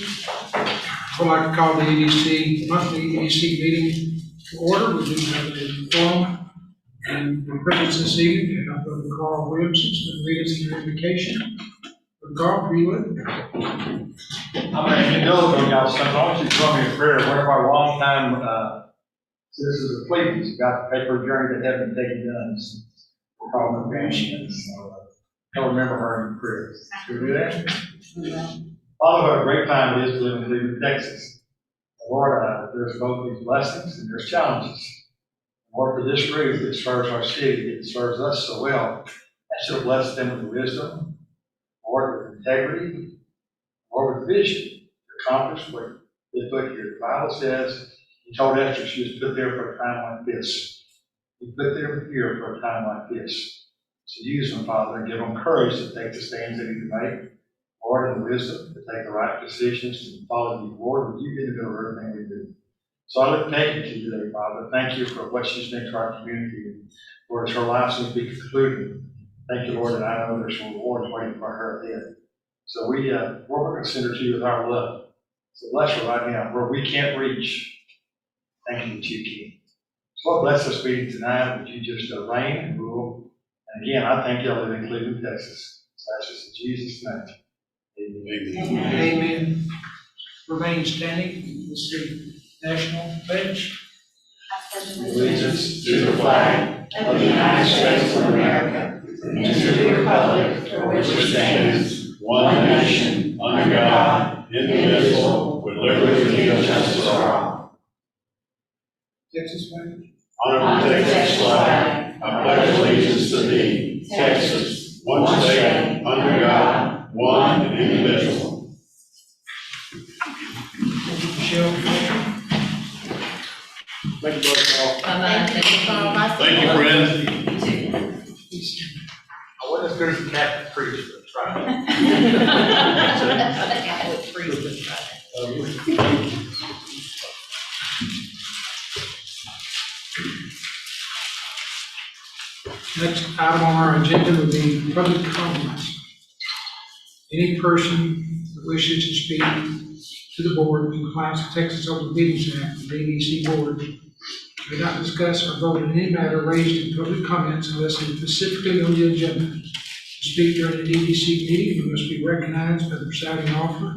I'd like to call the EDC, monthly EDC meeting to order. We do have a forum and the presence this evening, and I'm going to Carl Williamson to read us an invocation. Carl, will you would? I'm going to indulge on y'all something. I want you to join me in prayer. One of our long-time citizens of Cleveland has got the paper journey that haven't taken done. We'll call her Vanny. So I'll remember her in prayer. Can we do that? Father, what a great time it is to live in Cleveland, Texas. Lord, there's both these blessings and there's challenges. Lord, for this group that serves our city, that serves us so well, I should have blessed them with wisdom, Lord, with integrity, Lord, with vision to accomplish what they put here. The Bible says, He told Esther she was put there for a time like this. He put them here for a time like this. So use them, Father, and give them courage to take the stands they need to make. Lord, and wisdom to take the right decisions to follow you. Lord, would you be in the middle of everything we do? So I look naked to you today, Father. Thank you for what she's meant to our community. Lord, as her life seems to be concluded. Thank you, Lord, that I know there's some rewards waiting for her ahead. So Lord, we're going to send her to you with our love. So bless her right now, where we can't reach. Thank you that you can. So Lord, bless us meeting tonight. Would you just reign and rule? And again, I thank you. I live in Cleveland, Texas. So that's just in Jesus' name. Amen. Amen. Remain standing. This is the national pledge. Allegiance to the flag of the United States of America and to the republic for which it stands, one nation, under God, indivisible, with liberty and justice for all. Texas flag. Honor the Texas flag. I pledge allegiance to thee, Texas, one state, under God, one and indivisible. Michelle. Thank you, Brother Paul. Thank you, friend. I wasn't as good as the Catholic priest, but try. Next item on our agenda would be public comments. Any person that wishes to speak to the board in compliance with Texas Open Meetings Act, the EDC board, may not discuss or vote on any matter raised in public comments unless it is specifically on the agenda. To speak during an EDC meeting, you must be recognized by the presiding officer.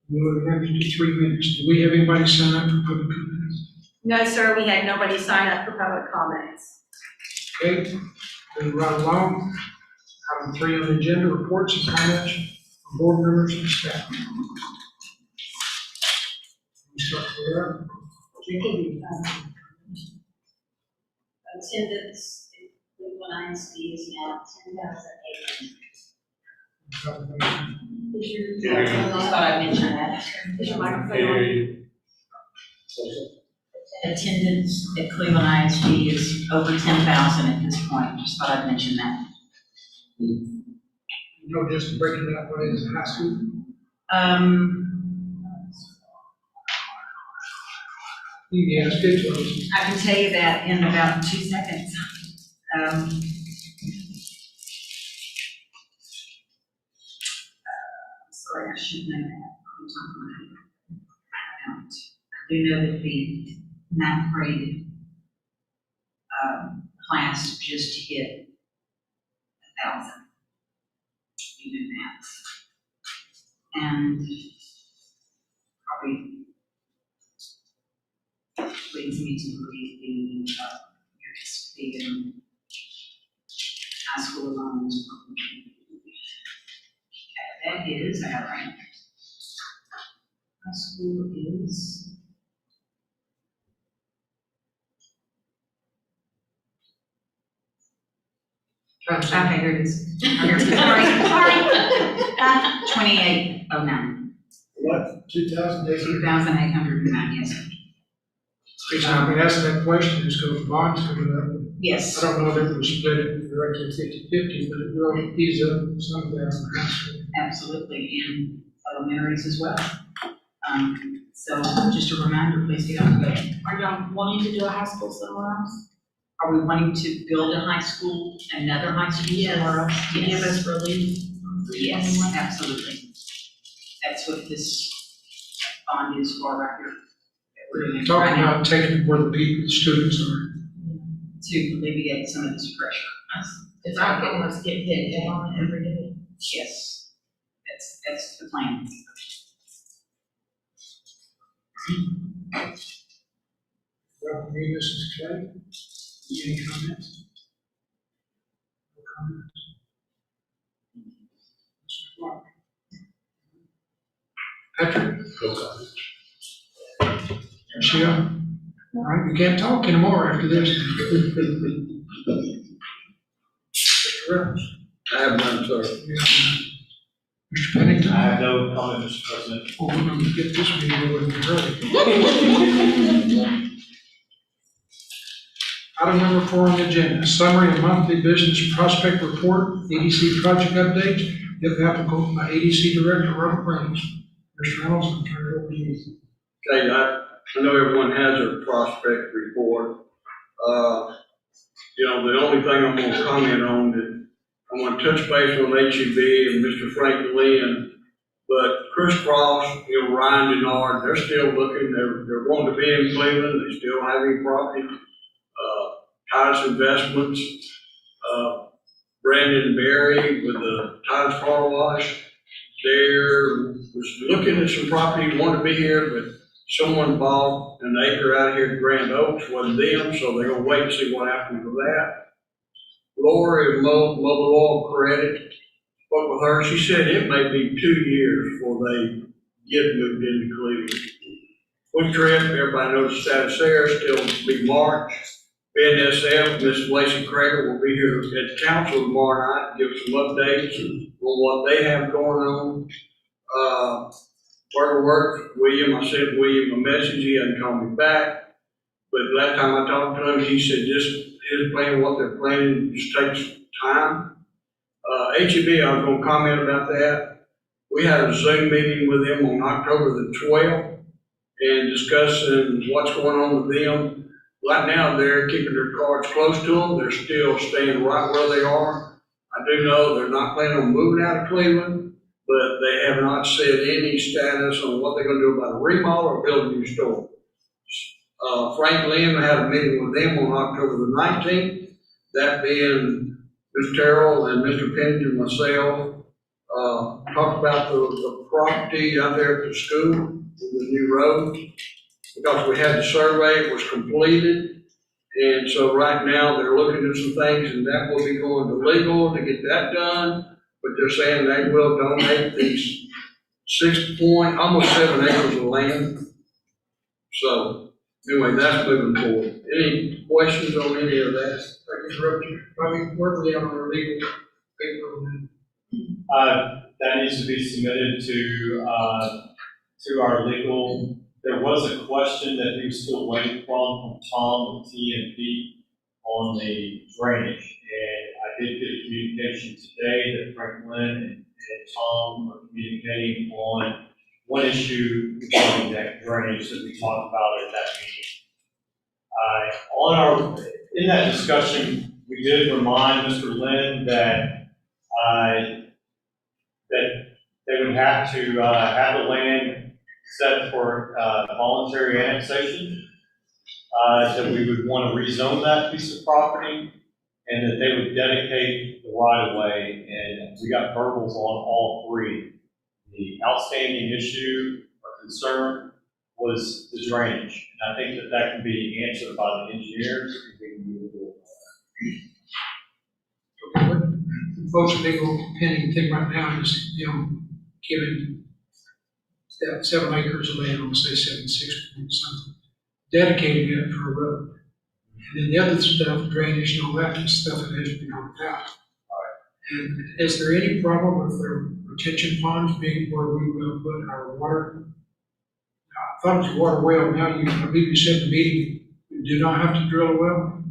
You will be limited to 3 minutes. Do we have anybody sign up for public comments? No, sir, we had nobody sign up for public comments. Okay, moving right along. Item 3 on the agenda, reports and comments from board members and staff. We start there. Attendance in Cleveland ISD is now 10,800. I thought I mentioned that. Is your microphone on? Attendance at Cleveland ISD is over 10,000 at this point. Just thought I'd mention that. You know, just breaking out what is high school. You can ask it to us. I can tell you that in about 2 seconds. Sorry, I should know that. I do know that the 9th grade class just hit 1,000. You do that. And probably leads me to believe the participating high school alone is probably. Okay, that is our rank. High school is. Okay, here it is. Sorry. 2809. What, 2,008? 2,809, yes, sir. Reason I've been asking that question is because the bond's coming up. Yes. I don't know if it was split it directly 50-50, but it will ease up some of that on high school. Absolutely, and elementaries as well. So just a reminder, please get on the vote. Are y'all wanting to do a high school somewhere else? Are we wanting to build a high school, another high school somewhere else? To give us relief? Yes, absolutely. That's what this bond is for right here. We're talking about taking where the people, the students are. To alleviate some of this pressure. It's our homeless get hit on every day. Yes, that's the plan. Welcome, Mrs. Clay. Any comments? No comments? Mr. Clark? Patrick? No comment. Michelle? All right, we can't talk anymore after this. Mr. Reynolds? I have none, sir. Mr. Pennington? I have no comment, Mr. President. Oh, we're going to get this meeting over in a hurry. Item number 4 on the agenda, summary of monthly business prospect report, EDC project updates, if applicable, by EDC Director Robert Reynolds. Mr. Reynolds, I'll turn it over to you. Okay, I know everyone has their prospect report. The only thing I'm gonna comment on that I want to touch base on HEB and Mr. Frank Lynn, but Chris Cross, Ryan Denard, they're still looking, they're wanting to be in Cleveland, they still have any property. Titus Investments, Brandon Berry with the Titus Car Wash, was looking at some property, wanted to be here, but someone bought an acre out here in Grand Oaks, wasn't them, so they're gonna wait and see what happens with that. Lori of Mobile Oil Credit, spoke with her, she said it may be 2 years before they get moved into Cleveland. Quick Trip, everybody knows the status there, still be March. BNSF, Ms. Lacey Crager will be here at council tomorrow night, give some updates on what they have going on. Where to work, William, I sent William a message, he hasn't called me back. But last time I talked to him, he said just his plan, what they're planning, just takes time. HEB, I was gonna comment about that. We had a Zoom meeting with them on October the 12th and discussing what's going on with them. Right now, they're keeping their cards close to them. They're still staying right where they are. I do know they're not planning on moving out of Cleveland, but they have not said any status on what they're gonna do about a remodel or build a new store. Frank Lynn had a meeting with them on October the 19th, that being Mr. Terrell and Mr. Pennington, myself, talked about the property out there at the school, the new road, because we had the survey, it was completed, and so right now they're looking at some things, and that will be going to legal to get that done, but they're saying they will donate these almost 7 acres of land. So, anyway, that's moving forward. Any questions on any of that? I interrupt you. Probably where we have our legal paper on that. That needs to be submitted to our legal. There was a question that we were still waiting from Tom with TNP on the drainage. And I did get a communication today that Franklin and Tom are communicating on one issue regarding that drainage that we talked about at that meeting. In that discussion, we did remind Mr. Lynn that they would have to have the land set for voluntary annexation, that we would want to rezone that piece of property, and that they would dedicate the right of way. And we got verbals on all three. The outstanding issue or concern was the drainage, and I think that can be answered by the engineers. We can move forward. Okay, what folks legal pending thing right now is, giving that 7 acres of land, I'll say 6 point something, dedicating it for a road. And then the other stuff, drainage and all that stuff that has to be worked out. And is there any problem with their retention ponds being where we will put our water? I thought it was a water well, now I believe you said in the meeting, you do not have to drill a well?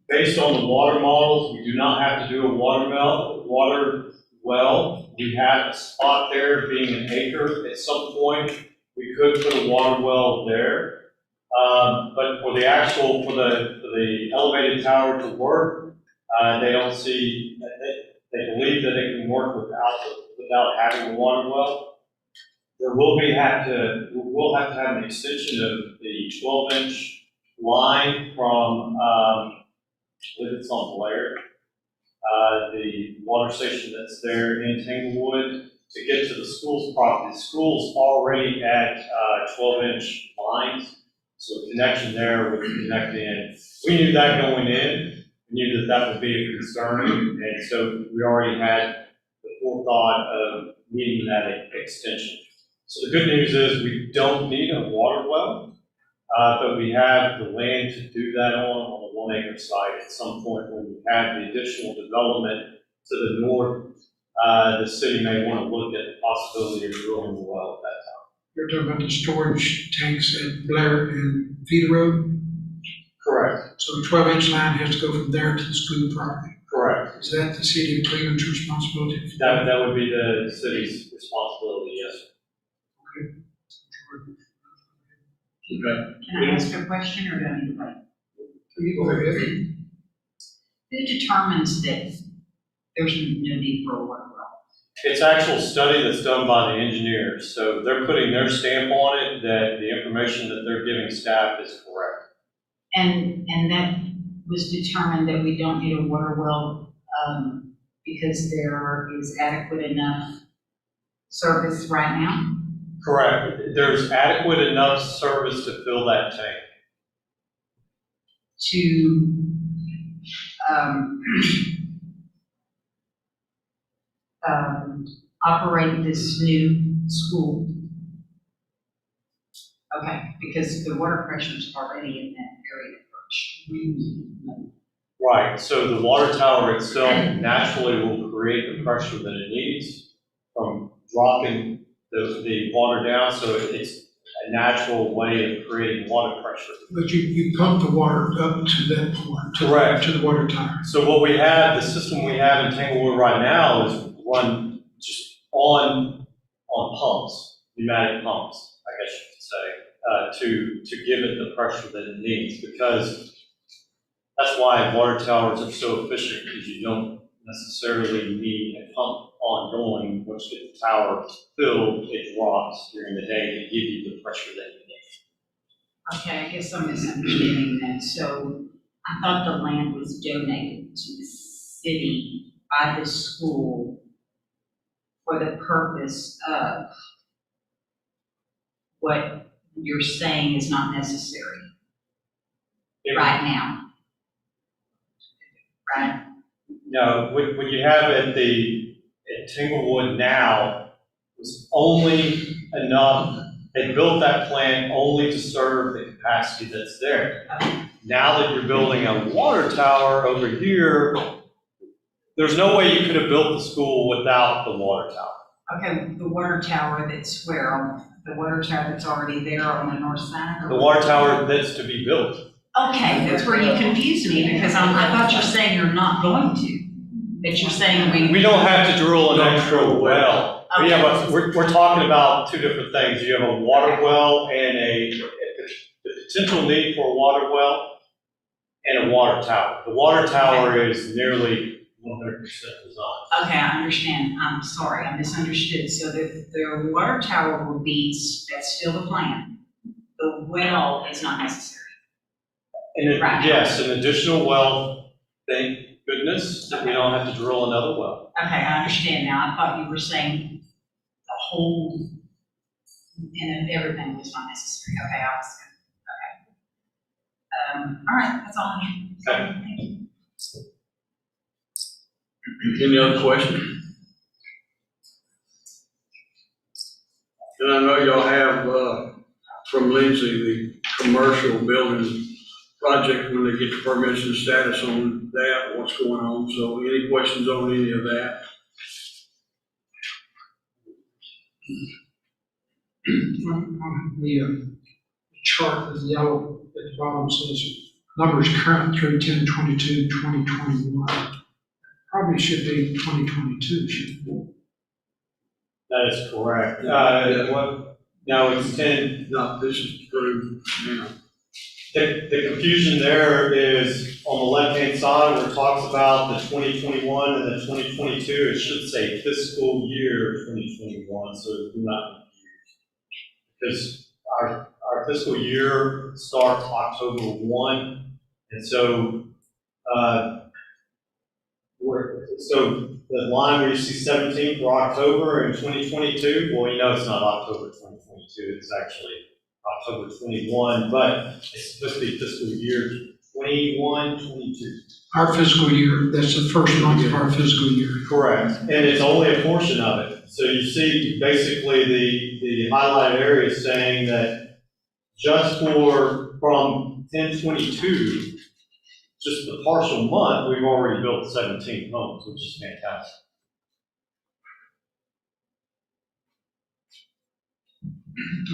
Based on the water models, we do not have to do a water well. We have a spot there being an acre. At some point, we could put a water well there. But for the elevated tower to work, they don't see, they believe that it can work without having a water well. we'll have to have an extension of the 12-inch line from, I believe it's on Blair, the water station that's there in Tanglewood, to get to the school's property. The school's already at 12-inch lines, so the connection there would connect in. We knew that going in, we knew that that would be a concern, and so we already had the forethought of needing that extension. So the good news is we don't need a water well, but we have the land to do that on the 1 acre site at some point when we have the additional development to the north. The city may want to look at the possibility of drilling the well at that time. You're talking about the storage tanks at Blair and Feeder Road? Correct. So the 12-inch line has to go from there to the school property. Correct. Is that the city of Cleveland's responsibility? That would be the city's responsibility, yes. Okay. Can I ask a question or do I need to wait? You go ahead. Who determines that there's no need for a water well? It's actual study that's done by the engineers, so they're putting their stamp on it that the information that they're giving staff is correct. And that was determined that we don't need a water well, because there is adequate enough service right now? Correct. There's adequate enough service to fill that tank. To, operate this new school? Okay, because the water pressure is already in that area first. Right, so the water tower itself naturally will create the pressure that it needs from dropping the water down, so it's a natural way of creating water pressure. But you pump the water up to that point. Correct. To the water tower. So what we have, the system we have in Tanglewood right now is run just on pumps, pneumatic pumps, I guess you could say, to give it the pressure that it needs, because that's why water towers are so efficient, because you don't necessarily need a pump ongoing. Once you get the tower filled, it drops during the day to give you the pressure that you need. Okay, I guess I'm misunderstanding that. So I thought the land was donated to the city by the school for the purpose of what you're saying is not necessary right now. Right? No, what you have at Tanglewood now was only enough, they built that plant only to serve the capacity that's there. Now that you're building a water tower over here, there's no way you could have built the school without the water tower. Okay, the water tower that's where, the water tower that's already there on the north side? The water tower that's to be built. Okay, that's where you confused me, because I thought you were saying you're not going to, that you're saying We don't have to drill an extra well. Okay. Yeah, but we're talking about two different things. You have a water well and the potential need for a water well and a water tower. The water tower is nearly 100% designed. Okay, I understand. I'm sorry, I misunderstood. So the water tower will be, that's still the plan. The well is not necessary. And Right. yes, an additional well, thank goodness that we don't have to drill another well. Okay, I understand now. I thought you were saying the whole, and everything was not necessary. Okay, I was, okay. All right, that's all I need. Okay. Thank you. Any other questions? And I know y'all have, from Lindsay, the commercial building project, when they get the permission status on that, what's going on. So any questions on any of that? The chart, the yellow at the bottom says numbers current through 10/22/2021. Probably should be 2022, shouldn't it? That is correct. No, it's 10. No, this is through now. The confusion there is on the left-hand side where it talks about the 2021 and the 2022, it should say fiscal year 2021, so do not confuse. because our fiscal year starts October 1, and so, so the line where you see 17 for October in 2022, well, you know it's not October 2022, it's actually October 21, but it's supposed to be fiscal year 21, 22. Our fiscal year, that's the first month of our fiscal year. Correct, and it's only a portion of it. So you see basically the highlighted area saying that just from 10/22, just the partial month, we've already built 17 homes, which is fantastic.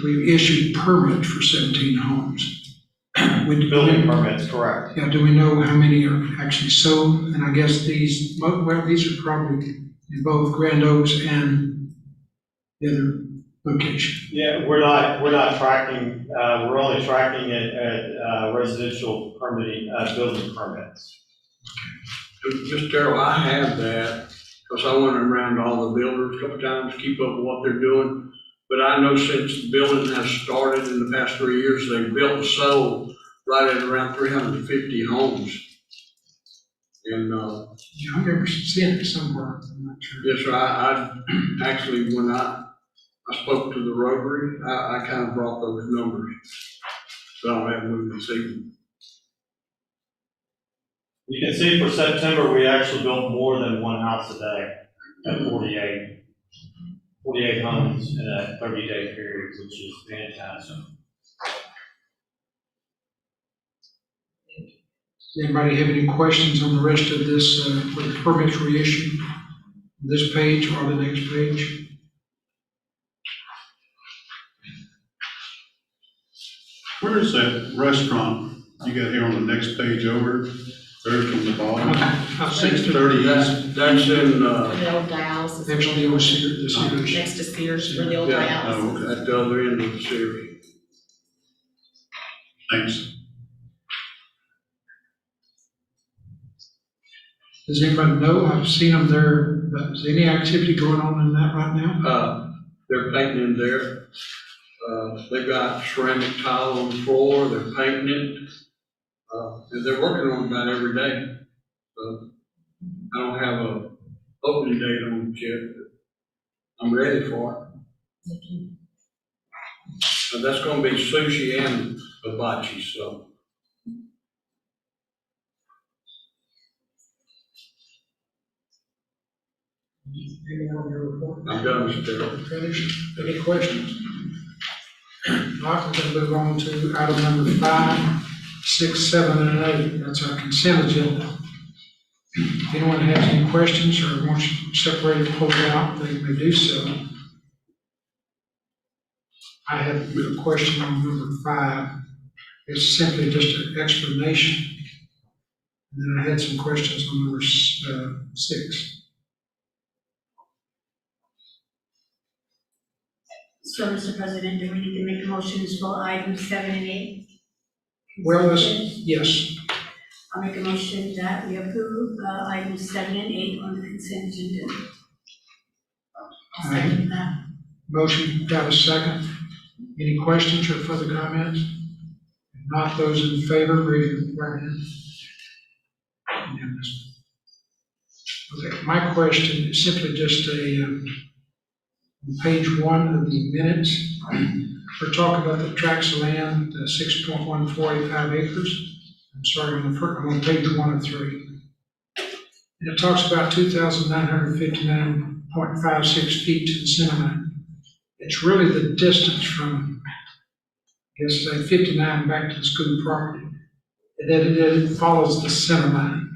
We issued permits for 17 homes. Building permits, correct. Yeah, do we know how many are actually sold? And I guess these are probably in both Grand Oaks and the other location. Yeah, we're not tracking, we're only tracking it at residential permitting, building permits. Mr. Terrell, I have that, because I went around all the builders a couple times, to keep up with what they're doing. But I know since the building has started in the past 3 years, they've built and sold right at around 350 homes. And, Yeah, I remember seeing it somewhere, I'm not sure. yes, sir, I actually, when I spoke to the Rotary, I kind of brought those numbers. So I don't have them this evening. You can see for September, we actually built more than one house a day at 48 homes in a 30-day period, which is fantastic. Does anybody have any questions on the rest of this, where the permits were issued? This page or the next page? Where is that restaurant you got here on the next page over, third from the bottom? About 630 East. That's in, The old dialysis. Actually, it was the Sears. Next to Sears, where the old Yeah. Oh, dialysis. okay. at the other end of the series. Thanks. Does anybody know? I've seen them there, but is any activity going on in that right now? They're painting in there. They've got ceramic tile on the floor, they're painting it. And they're working on it about every day. So I don't have a opening date on it yet, but I'm ready for it. And that's gonna be sushi and hibachi, so. Any more on your report? I'm done, Mr. Terrell. Finished? Any questions? All right, we're going to move on to item number 5, 6, 7, and 8. That's our consent agenda. If anyone has any questions or wants to separate or pull it out, they may do so. I have a question on number 5. It's simply just an explanation. And then I had some questions on number 6. So, Mr. President, do we need to make motions for items 7 and 8? Well, yes. I'll make a motion that we approve items 7 and 8 on the consent agenda. I'll second that. Motion, got a second. Any questions or further comments? If not, those in favor, raise your right hand. Unanimous. Okay, my question is simply just on page 1 of the minutes. We're talking about the tracts of land, 6.145 acres. I'm sorry, I'm on page 1 of 3. And it talks about 2,959.56 feet to the center line. It's really the distance from, I guess, say 59 back to the school property. And then it follows the center line.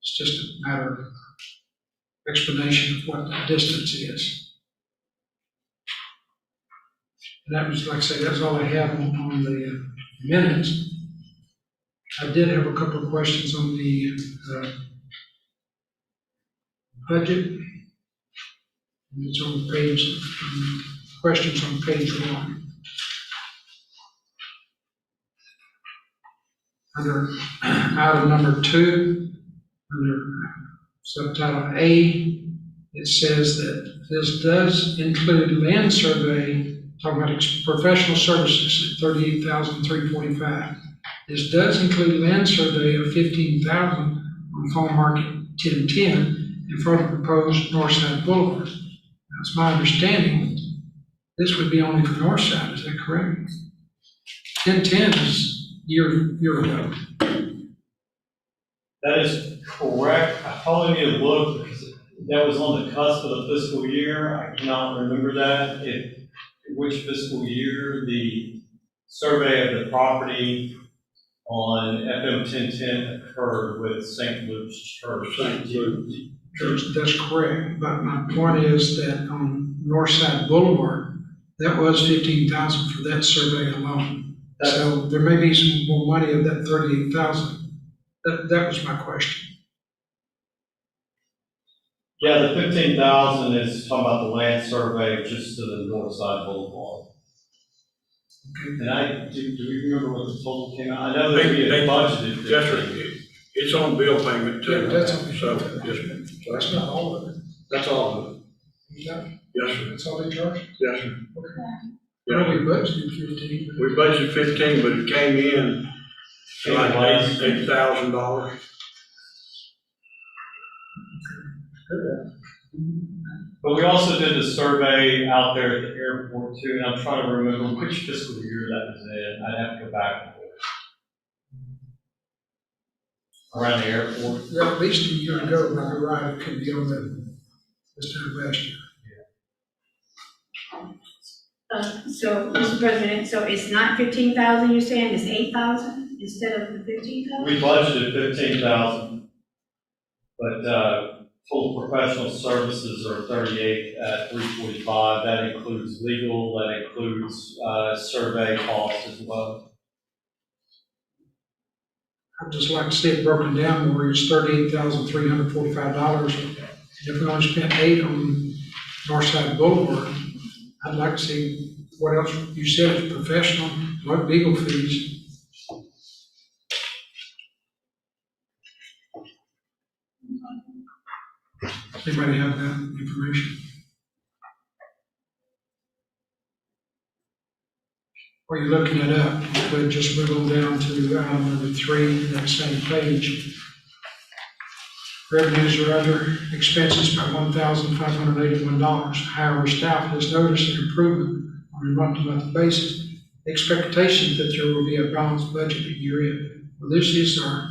It's just a matter of explanation of what the distance is. And that was, like I say, that's all I have on the minutes. I did have a couple of questions on the budget. And it's on page, questions on page 1. Under item number 2, under subtitle A, it says that this does include land survey talking about professional services at $38,345. This does include land survey of $15,000 on Farm Market 1010 in front of proposed Northside Boulevard. Now, it's my understanding this would be only for Northside, is that correct? 1010 is year ago. That is correct. I probably need to look because that was on the cusp of the fiscal year. I cannot remember that. Which fiscal year the survey of the property on FM 1010 occurred with St. Luke's Church. St. Luke. That's correct, but my point is that on Northside Boulevard, that was $15,000 for that survey alone. So there may be some more money of that $38,000. That was my question. Yeah, the 15,000 is talking about the land survey just to the north side Boulevard. And do we remember what the total came out? I know that we had budgeted. Yes, sir. It's on bill payment too. Yeah, that's on. So, yes, sir. So that's not all of it. That's all of it. Yeah, Yes, sir. that's all they charge? Yes, sir. Yeah, we budgeted 15. We budgeted 15, but it came in like $8,000. But we also did the survey out there at the airport too, and I'm trying to remember which fiscal year that was in. I'd have to go back and look. Around the airport. Yeah, at least a year ago, when I arrived, it could be on this time last year. So, Mr. President, so it's not 15,000, you're saying it's 8,000 instead of the 15,000? We budgeted 15,000, but full professional services are 38 at 345. That includes legal, that includes survey costs as well. I'd just like to see it broken down where it's $38,345. And if we only spent $8 on Northside Boulevard, I'd like to see what else you said is professional, what legal fees. Anybody have that information? While you're looking it up, you could just move on down to item number 3, that same page. Revenues are under expenses by $1,581. However, staff has noticed an improvement on a month-to-month basis. Expectation that there will be a balanced budget at year-end. Well, this is our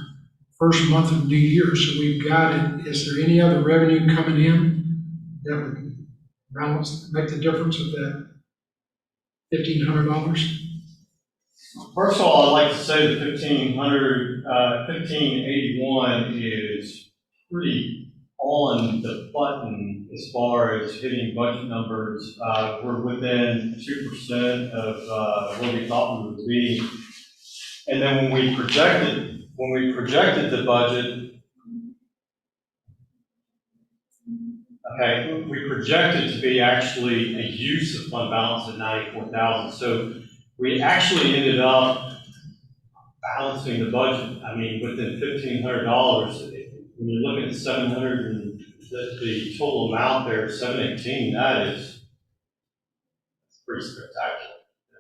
first month of new year, so we've got it. Is there any other revenue coming in that would balance, make the difference of that $1,500? First of all, I'd like to say that 1581 is pretty on the button as far as hitting budget numbers. We're within 2% of where we thought we would be. And then when we projected the budget, okay, we projected to be actually a use of fund balance at 94,000. So we actually ended up balancing the budget. I mean, within $1,500, when you're looking at 700 and the total amount there, 718, that's pretty spectacular.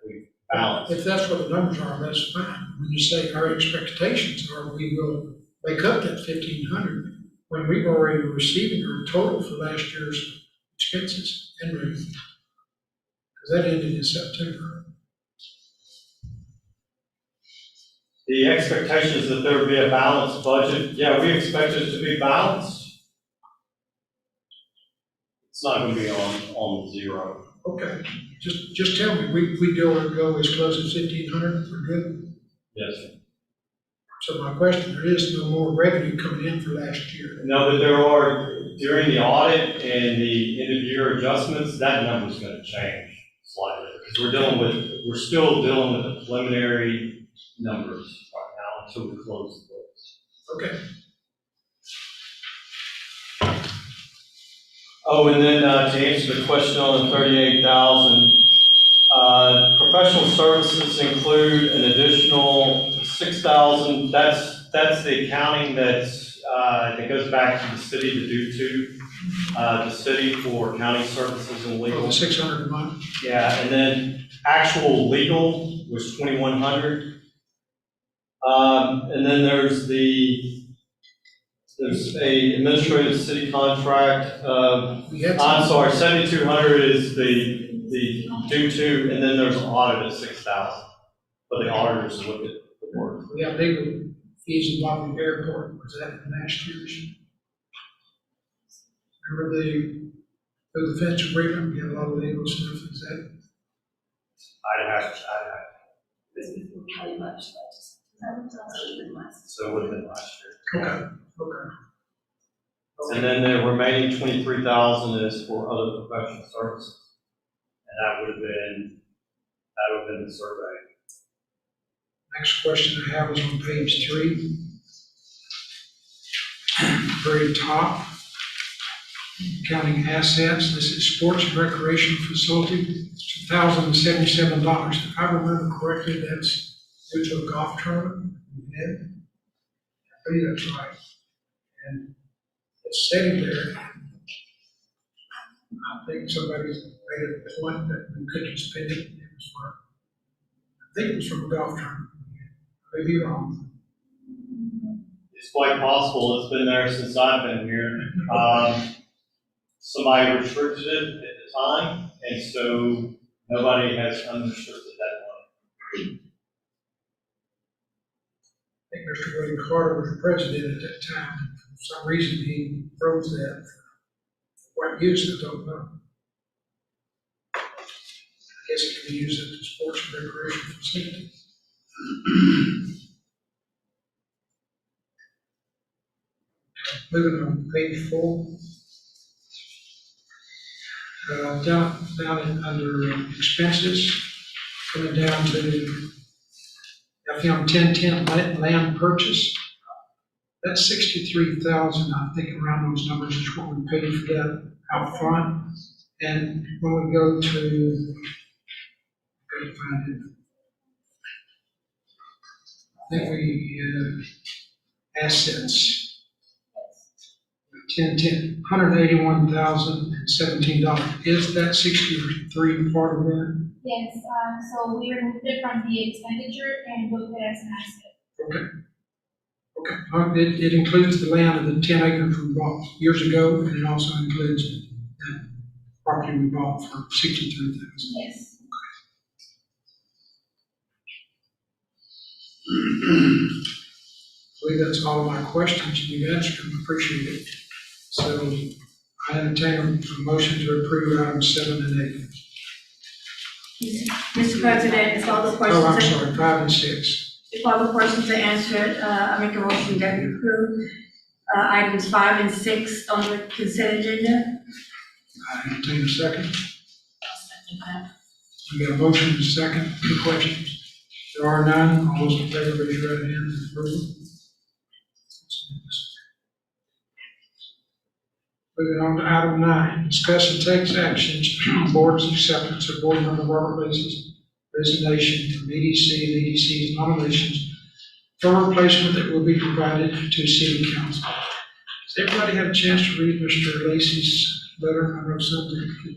We balanced. If that's what the numbers are, that's fine. When you say our expectations are, we will make up that 1,500 when we've already receiving our total for last year's expenses and revenue. Because that ended in September. The expectation is that there would be a balanced budget. Yeah, we expect it to be balanced. It's not going to be on zero. Okay, just tell me, we go as close as 1,500, we're good? Yes, sir. So my question, there is no more revenue coming in for last year. No, but there are, during the audit and the end of year adjustments, that number's going to change slightly. Because we're still dealing with the preliminary numbers right now until we close the books. Okay. Oh, and then to answer the question on the 38,000, professional services include an additional 6,000. That's the accounting that goes back to the city to do too. the city for county services and Oh, legal. the 600 a month. Yeah, and then actual legal was 2,100. And then there's a administrative city contract, We had I'm some, sorry, 7,200 is the due to, and then there's an audit at 6,000. But the auditors look at the work. we have legal fees involving the airport. Was that in last year's? Remember the fence agreement? We had a lot of legal stuff. Is that? I'd have, Kelly Bush, that was also been last. so it would have been last year. Okay. And then the remaining 23,000 is for other professional services. And that would have been the survey. Next question I have is on page 3. Very top. Counting assets, this is sports and recreation facility, it's $1,077. If I remember correctly, that's due to a golf tournament we had. I believe that's right. And it's sitting there. I think somebody's made a point that we couldn't spend it. It was for, I think it was from a golf tournament. I may be wrong. It's quite possible, it's been there since I've been here. Somebody restricted it at the time, and so nobody has unrestricted that money. I think Mr. William Carter was the president at that time. For some reason, he froze that. What use, I don't know. I guess it can be used at the sports and recreation facility. Moving on, page 4. Under expenses, coming down to, I found 1010 land purchase. That's 63,000, I think around those numbers is what we paid for that out front. And when we go to, gotta find it. I think we, assets. 181,017. Is that 63 part of that? Yes, so we removed it from the expenditure and booked it as an asset. Okay. It includes the land of the 10 acres we bought years ago, and it also includes that property we bought for 63,000. Yes. I believe that's all of my questions. You've answered them. Appreciate it. So I entertain a motion to approve items 7 and 8. Mr. President, if all the Oh, I'm questions, sorry, 5 and 6. if all the questions are answered, I make a motion that we approve items 5 and 6 on the consent agenda. I entertain a second. We got a motion and a second. Any questions? There are none. All those in favor, raise your right hand and approve. Moving on to item 9, discuss and take actions on board's acceptance of board member Robert Lacy's resignation from EDC and EDC's nominations for replacement that will be provided to city council. Has everybody had a chance to read Mr. Lacy's letter? I know some didn't get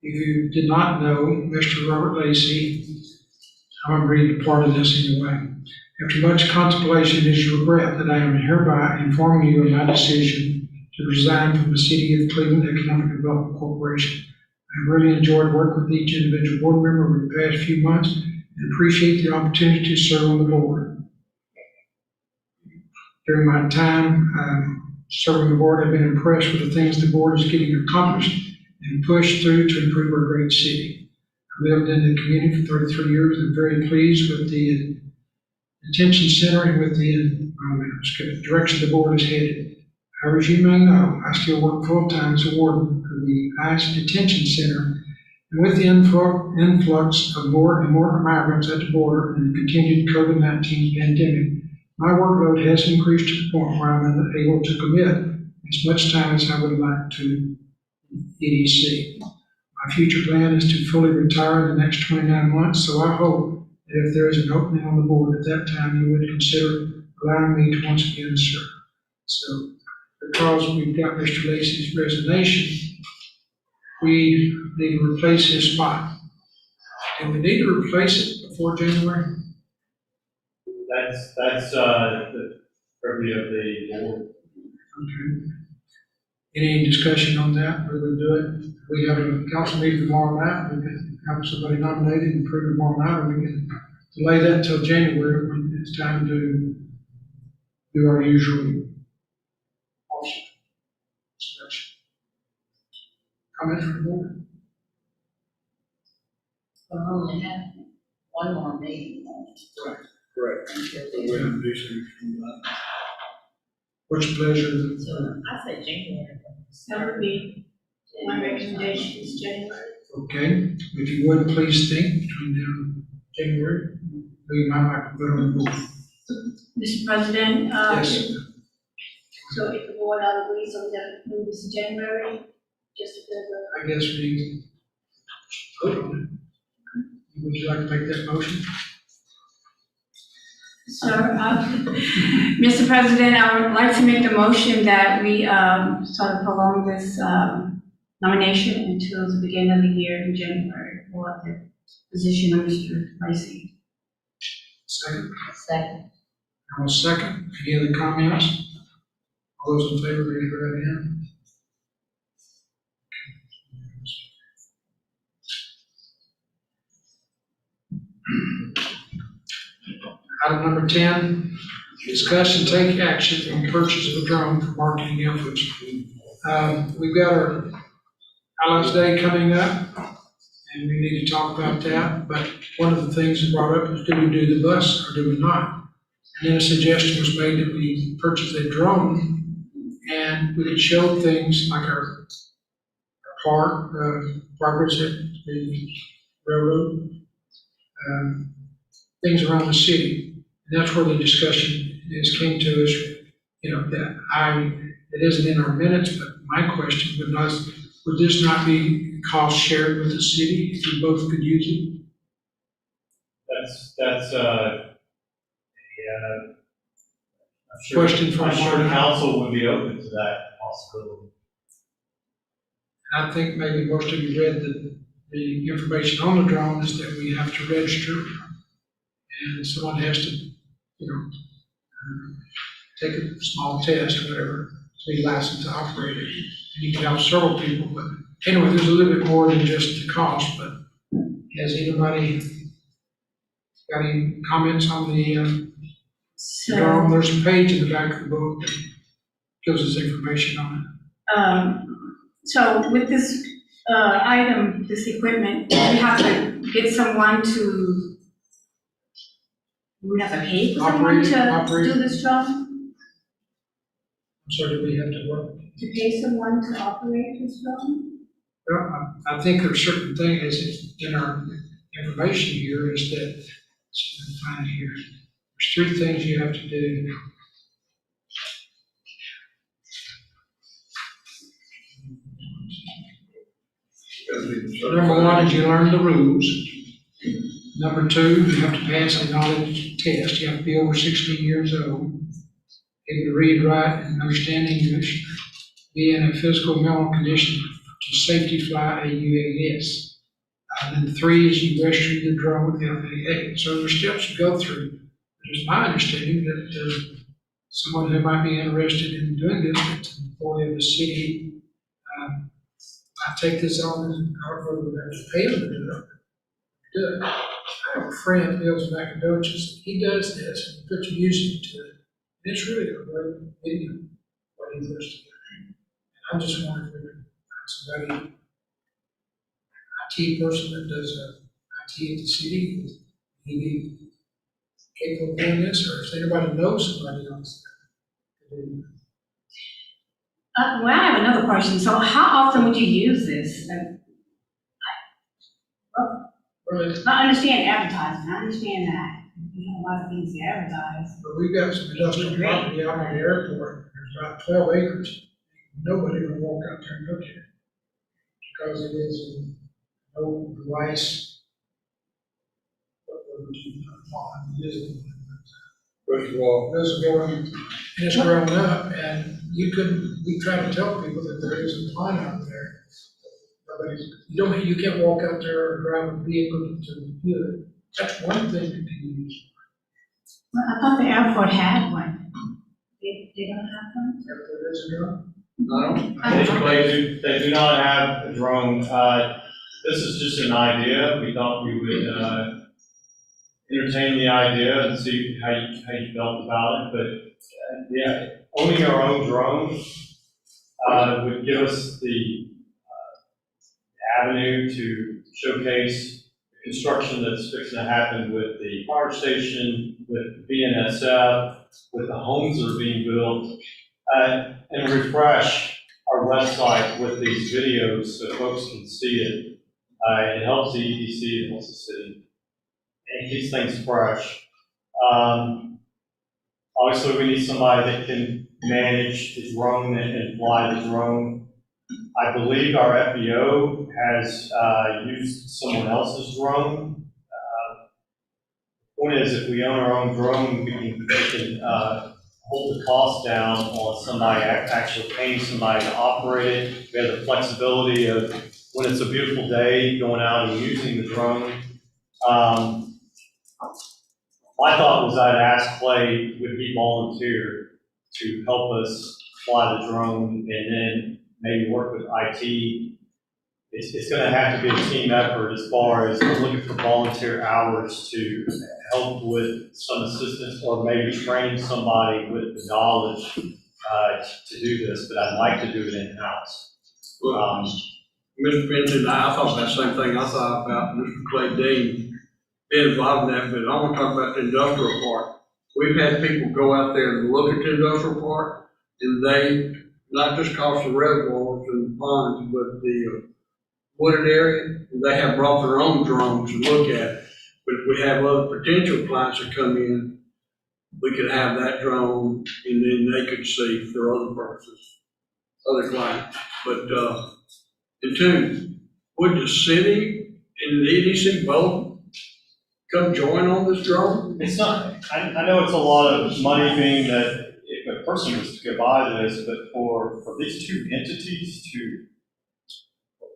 If you did not know, Mr. Robert Lacy, I'm going to read a part of this anyway. After much contemplation, it is regret that I am hereby informing you of my decision to resign from the City of Cleveland Economic Development Corporation. I have really enjoyed working with each individual board member over the past few months and appreciate the opportunity to serve on the board. During my time serving on the board, I've been impressed with the things the board is getting accomplished and pushed through to improve our great city. I've lived in the community for 33 years and very pleased with the detention center and with the direction the board is headed. However, as you may know, I still work full-time as a warden for the ICE detention center, and with the influx of more and more migrants at the border and the continued COVID-19 pandemic, my workload has increased to the point where I'm unable to commit as much time as I would like to EDC. My future plan is to fully retire in the next 29 months, so I hope that if there is an opening on the board at that time, you would consider allowing me to once again serve. So, because we've got Mr. Lacy's resignation, we need to replace his spot. And we need to replace it before January. That's the purview of the board. Okay. Any discussion on that, whether we do it? We have a council meeting tomorrow night, we can have somebody nominated and approve it tomorrow night, or we can delay that until January when it's time to do our usual officer selection. Comments from the board? We'll only have one more meeting. Correct. We're gonna do some, What's your pleasure? So I said January. That would be, my recommendation is January. Okay, if you would, please think between now and January, we might like to put on the board. Mr. President, Yes, so if the board all agrees, so we're gonna move this to January, just because of. I guess we vote on it. Would you like to make that motion? Sir, Mr. President, I would like to make the motion that we sort of prolong this nomination until the beginning of the year in January for the position of Mr. Lacy. Second. Second. I will second. Any other comments? All those in favor, raise your right hand. Item number 10, discuss and take action on purchase of a drone for marketing efforts. We've got our Allies Day coming up, and we need to talk about that. But one of the things that brought up is, do we do the bus or do we not? And then a suggestion was made that we purchase a drone, and we could show things like our park, progress at the railroad, things around the city. And that's where the discussion came to us, it isn't in our minutes, but my question would this not be cost shared with the city if we both could use it? That's I'm sure- Question from I'm sure Marty. council would be open to that possibility. I think maybe most of you read the information on the drone is that we have to register, and someone has to, take a small test or whatever, to be licensed to operate it. And you can have several people, but anyway, there's a little bit more than just the cost, but has anybody got any comments on the drone? There's a page in the back of the book that gives us information on it. So with this item, this equipment, we have to get someone to, we have to pay for someone to Operate. do this job? I'm sorry, do we have to work? To pay someone to operate this drone? Well, I think there's certain things in our information here is that, let's see if I can find it here. There's 3 things you have to do. Number 1 is you learn the rules. Number 2, you have to pass a knowledge test. You have to be over 16 years old, able to read, write, and understand English, be in a physical and mental condition to safety fly a UAS. And then 3 is you register the drone with the FAA. So there's steps you go through. It is my understanding that someone who might be interested in doing this, that's an employee of the city, I take this on and however we have to pay them to do it. I have a friend who lives in Nacogdoches. He does this and puts music to it. It's really a great video what he puts together. And I'm just wondering if we could find somebody, IT person that does IT at the city, would he be capable of doing this, or if anybody knows somebody else that could do it? Well, I have another question. So how often would you use this? I understand advertising. I understand that. You have a lot of things to advertise. But we've got some industrial property out on the airport, there's about 12 acres. nobody will walk out there and look at it. Because it is a no device. First of all, Reservoir, and it's grown up, and we try to tell people that there is a pond out there. You can't walk out there or drive a vehicle to view it. That's one thing you can use. Well, I thought the airport had one. They don't have one? If there is a drone. I don't, They do not have a drone. This is just an idea. We thought we would entertain the idea and see how you felt about it. But yeah, owning our own drone would give us the avenue to showcase the construction that's fixing to happen with the fire station, with BNSF, with the homes that are being built, and refresh our website with these videos so folks can see it. It helps the EDC, it helps the city, and keeps things fresh. Obviously, we need somebody that can manage the drone and fly the drone. I believe our FBO has used someone else's drone. Point is, if we own our own drone, we can hold the cost down on somebody actually paying somebody to operate it. We have the flexibility of when it's a beautiful day, going out and using the drone. My thought was I'd ask Clay, would he volunteer to help us fly the drone, and then maybe work with IT. It's going to have to be a team effort as far as we're looking for volunteer hours to help with some assistance, or maybe train somebody with the knowledge to do this, but I'd like to do it in-house. Mr. Vincent, I thought that same thing I thought about Mr. Clay Dean being involved in that, but I want to talk about the industrial park. We've had people go out there and look at the industrial park, and they, not just across the reservoirs and ponds, but the wooded area, they have brought their own drones to look at it. But if we have other potential clients that come in, we could have that drone, and then they could see for other purposes, other clients. But, and two, would the city and the EDC both come join on this drone? It's not, I know it's a lot of money being that if a person was to go buy this, but for these two entities to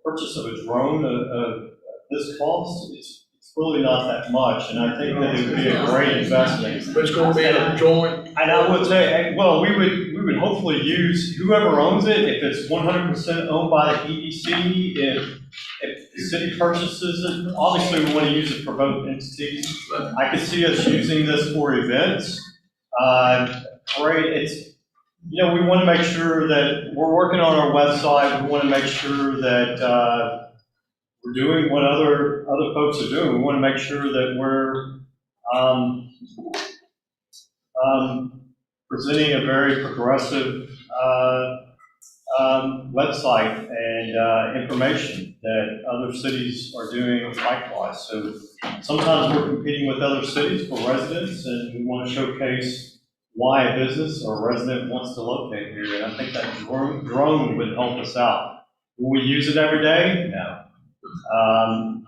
purchase of a drone of this cost, it's really not that much, and I think that it would be a great investment. But it's gonna be a joint. And I would say, well, we would hopefully use whoever owns it, if it's 100% owned by the EDC, if the city purchases it, obviously we want to use it for both entities. I could see us using this for events. Great, it's, you know, we want to make sure that we're working on our website. We want to make sure that we're doing what other folks are doing. We want to make sure that we're presenting a very progressive website and information that other cities are doing likewise. So sometimes we're competing with other cities for residents, and we want to showcase why a business or a resident wants to locate here. And I think that drone would help us out. Will we use it every day? No.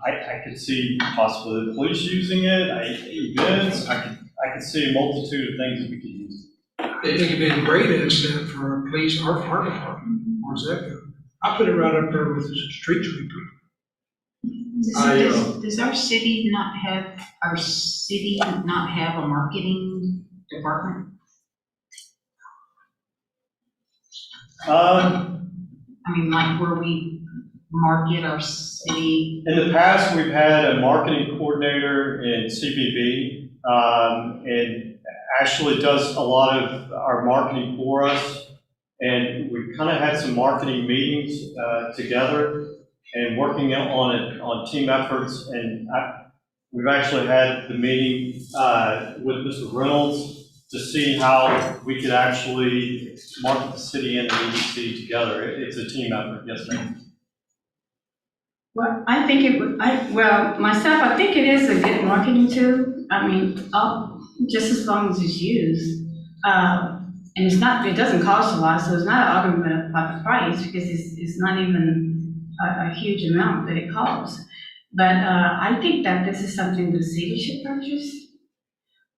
I could see possibly the police using it, events. I could see a multitude of things that we could use. I think it'd be a great asset for our police or fire department. Where's that go? I put it right up there with the street sweeper. Does our city not have a marketing department? I mean, like where we market our city? In the past, we've had a marketing coordinator in CBB, and actually does a lot of our marketing for us. And we kind of had some marketing meetings together and working on team efforts. And we've actually had the meeting with Mr. Reynolds to see how we could actually market the city and the EDC together. It's a team effort, yes, ma'am. Well, I think it would, myself, I think it is a good marketing tool. I mean, just as long as it's used. And it doesn't cost a lot, so it's not an argument about the price, because it's not even a huge amount that it costs. But I think that this is something the city should purchase,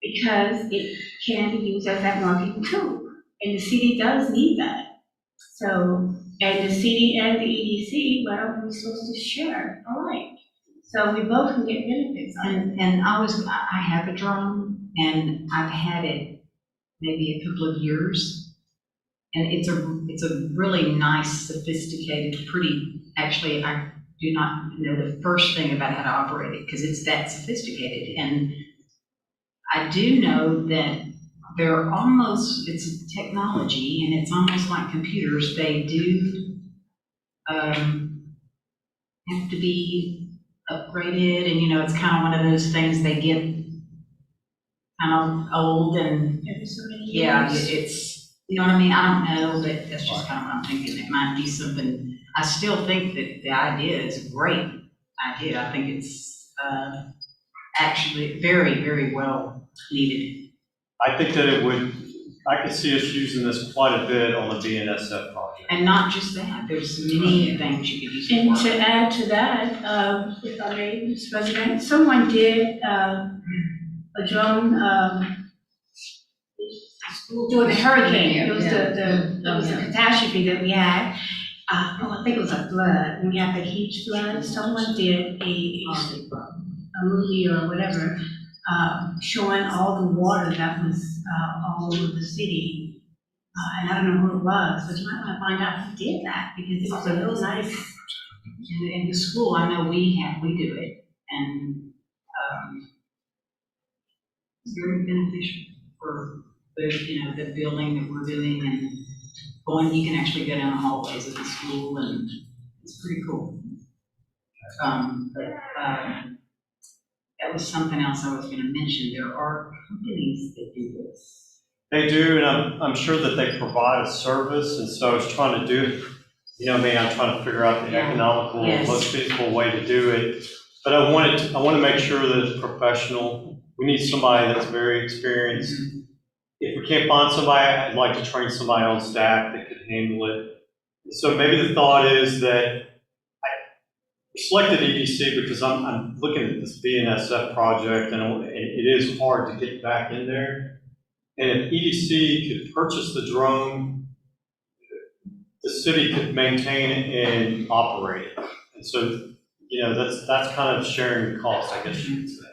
because it can be used as that marketing tool, and the city does need that. So, and the city and the EDC, well, we're supposed to share alike, so we both can get benefits on it. And I have a drone, and I've had it maybe a couple of years. And it's a really nice, sophisticated, actually, I do not know the first thing about how to operate it, because it's that sophisticated. And I do know that it's a technology, and it's almost like computers. They do have to be upgraded, and it's kind of one of those things, they get kind of old, and Every so many yeah, years. it's, you know what I mean? I don't know, but that's just kind of what I'm thinking. It might be something, I still think that the idea is a great idea. I think it's actually very, very well needed. I think that I could see us using this quite a bit on the BNSF project. And not just that, there's many things you could use it And for. to add to that, if I may, Mr. President, someone did a drone during the hurricane. It was it was a catastrophe that we had. I think it was a flood. When we had the huge flood, someone did a movie or whatever, showing all the water that was all over the city. And I don't know who it was, but you might want to find out who did that, because it was a real nice. In the school, I know we do it, and it's very beneficial for the building that we're doing, and you can actually go down the hallways of the school, and it's pretty cool. That was something else I was going to mention. There are companies that do this. They do, and I'm sure that they provide a service, and so I was trying to do, I'm trying to figure out the economical, most feasible way to do it. But I want to make sure that it's professional. We need somebody that's very experienced. If we can't find somebody, I'd like to train somebody on staff that could handle it. So maybe the thought is that I selected EDC because I'm looking at this BNSF project, and it is hard to get back in there. And if EDC could purchase the drone, the city could maintain it and operate it. And so, that's kind of sharing the cost, I guess you could say.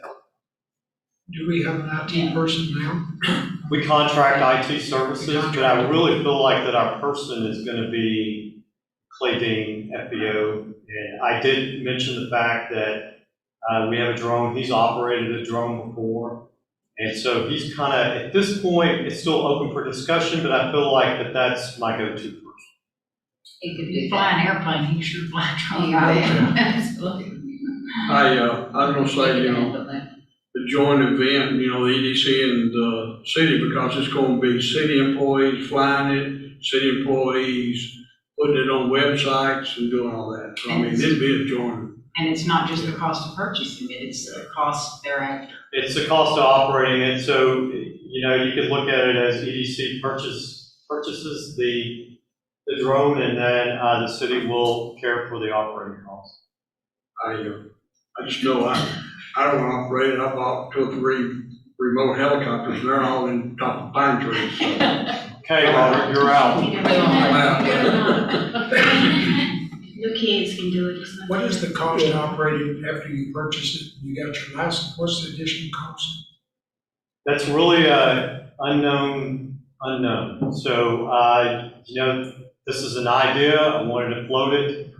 Do we have an IT person now? We contract IT services, but I really feel like that our person is going to be Clay Dean, FBO. And I did mention the fact that we have a drone. He's operated a drone before. And so he's kind of, at this point, it's still open for discussion, but I feel like that's my go-to person. It could be fly an airplane, he should fly a drone. I was gonna say, the joint event, the EDC and the city, because it's gonna be city employees flying it, city employees putting it on websites and doing all that. So, it'd be a joint. And it's not just the cost of purchasing it, it's the cost thereafter. It's the cost of operating it. So, you could look at it as EDC purchases the drone, and then the city will care for the operating costs. I just know I don't want to operate it. I bought 2 or 3 remote helicopters, and they're all in top of pine trees. So. Okay, Robert, you're out. Your kids can do it. It's not- What is the cost to operate it after you purchase it? You got your license, what's the additional cost? That's really unknown. So, this is an idea. I wanted to float it.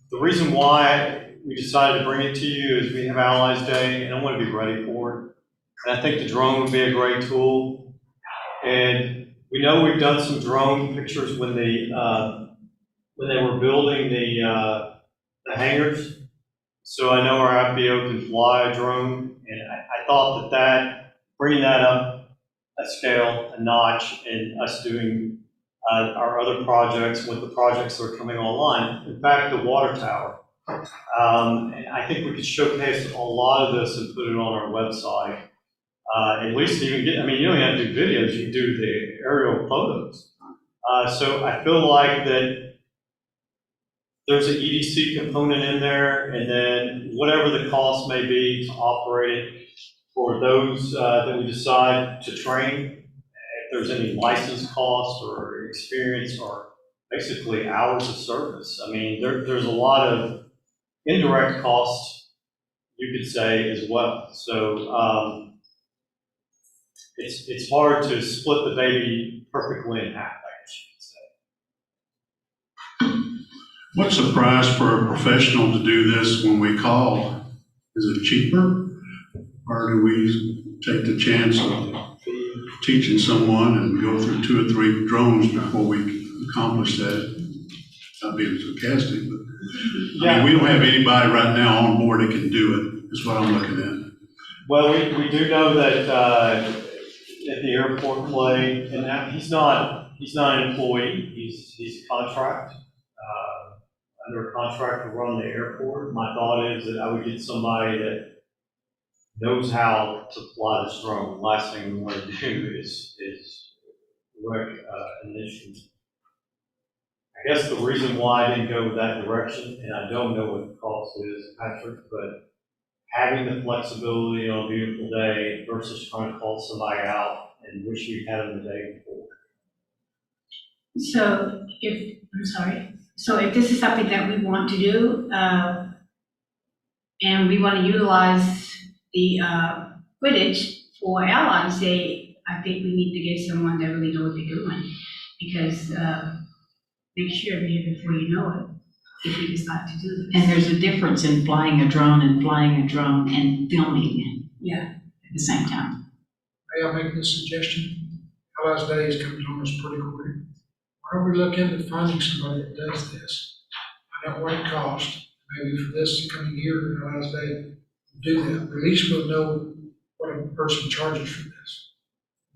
The reason why we decided to bring it to you is we have Allies Day, and I want to be ready for it. And I think the drone would be a great tool. And we know we've done some drone pictures when they were building the hangars. So I know our FBO can fly a drone, and I thought that bringing that up a scale, a notch, and us doing our other projects with the projects that are coming online. In fact, the water tower. And I think we could showcase a lot of this and put it on our website. At least even get, I mean, you don't have to do videos, you do the aerial photos. So I feel like that there's an EDC component in there, and then whatever the cost may be to operate it for those that we decide to train, if there's any license cost or experience or basically hours of service. I mean, there's a lot of indirect costs, you could say, as well. So it's hard to split the baby perfectly in half, I guess you could say. What's the price for a professional to do this when we call? Is it cheaper? Or do we take the chance of teaching someone and go through 2 or 3 drones before we accomplish that? Not being sarcastic, but I mean, we don't have anybody right now on board that can do it, is what I'm looking at. Well, we do know that at the airport play, and now he's not an employee, he's a contract, under a contract to run the airport. My thought is that I would get somebody that knows how to fly this drone. The last thing we want to do is wreck an issue. I guess the reason why I didn't go that direction, and I don't know what the cost is, Patrick, but having the flexibility on a beautiful day versus trying to call somebody out and wish we had them the day before. So if this is something that we want to do, and we want to utilize the footage for Airlines Day, I think we need to get someone that really knows what they're doing. Because make sure here before you know it, if we decide to do this. And there's a difference in flying a drone and filming Yeah. at the same time. May I make this suggestion? Allies Days comes on us pretty quick. Why don't we look into finding somebody that does this? Find out what it costs, maybe for this coming year, Allies Day, do that. At least we'll know what a person charges for this.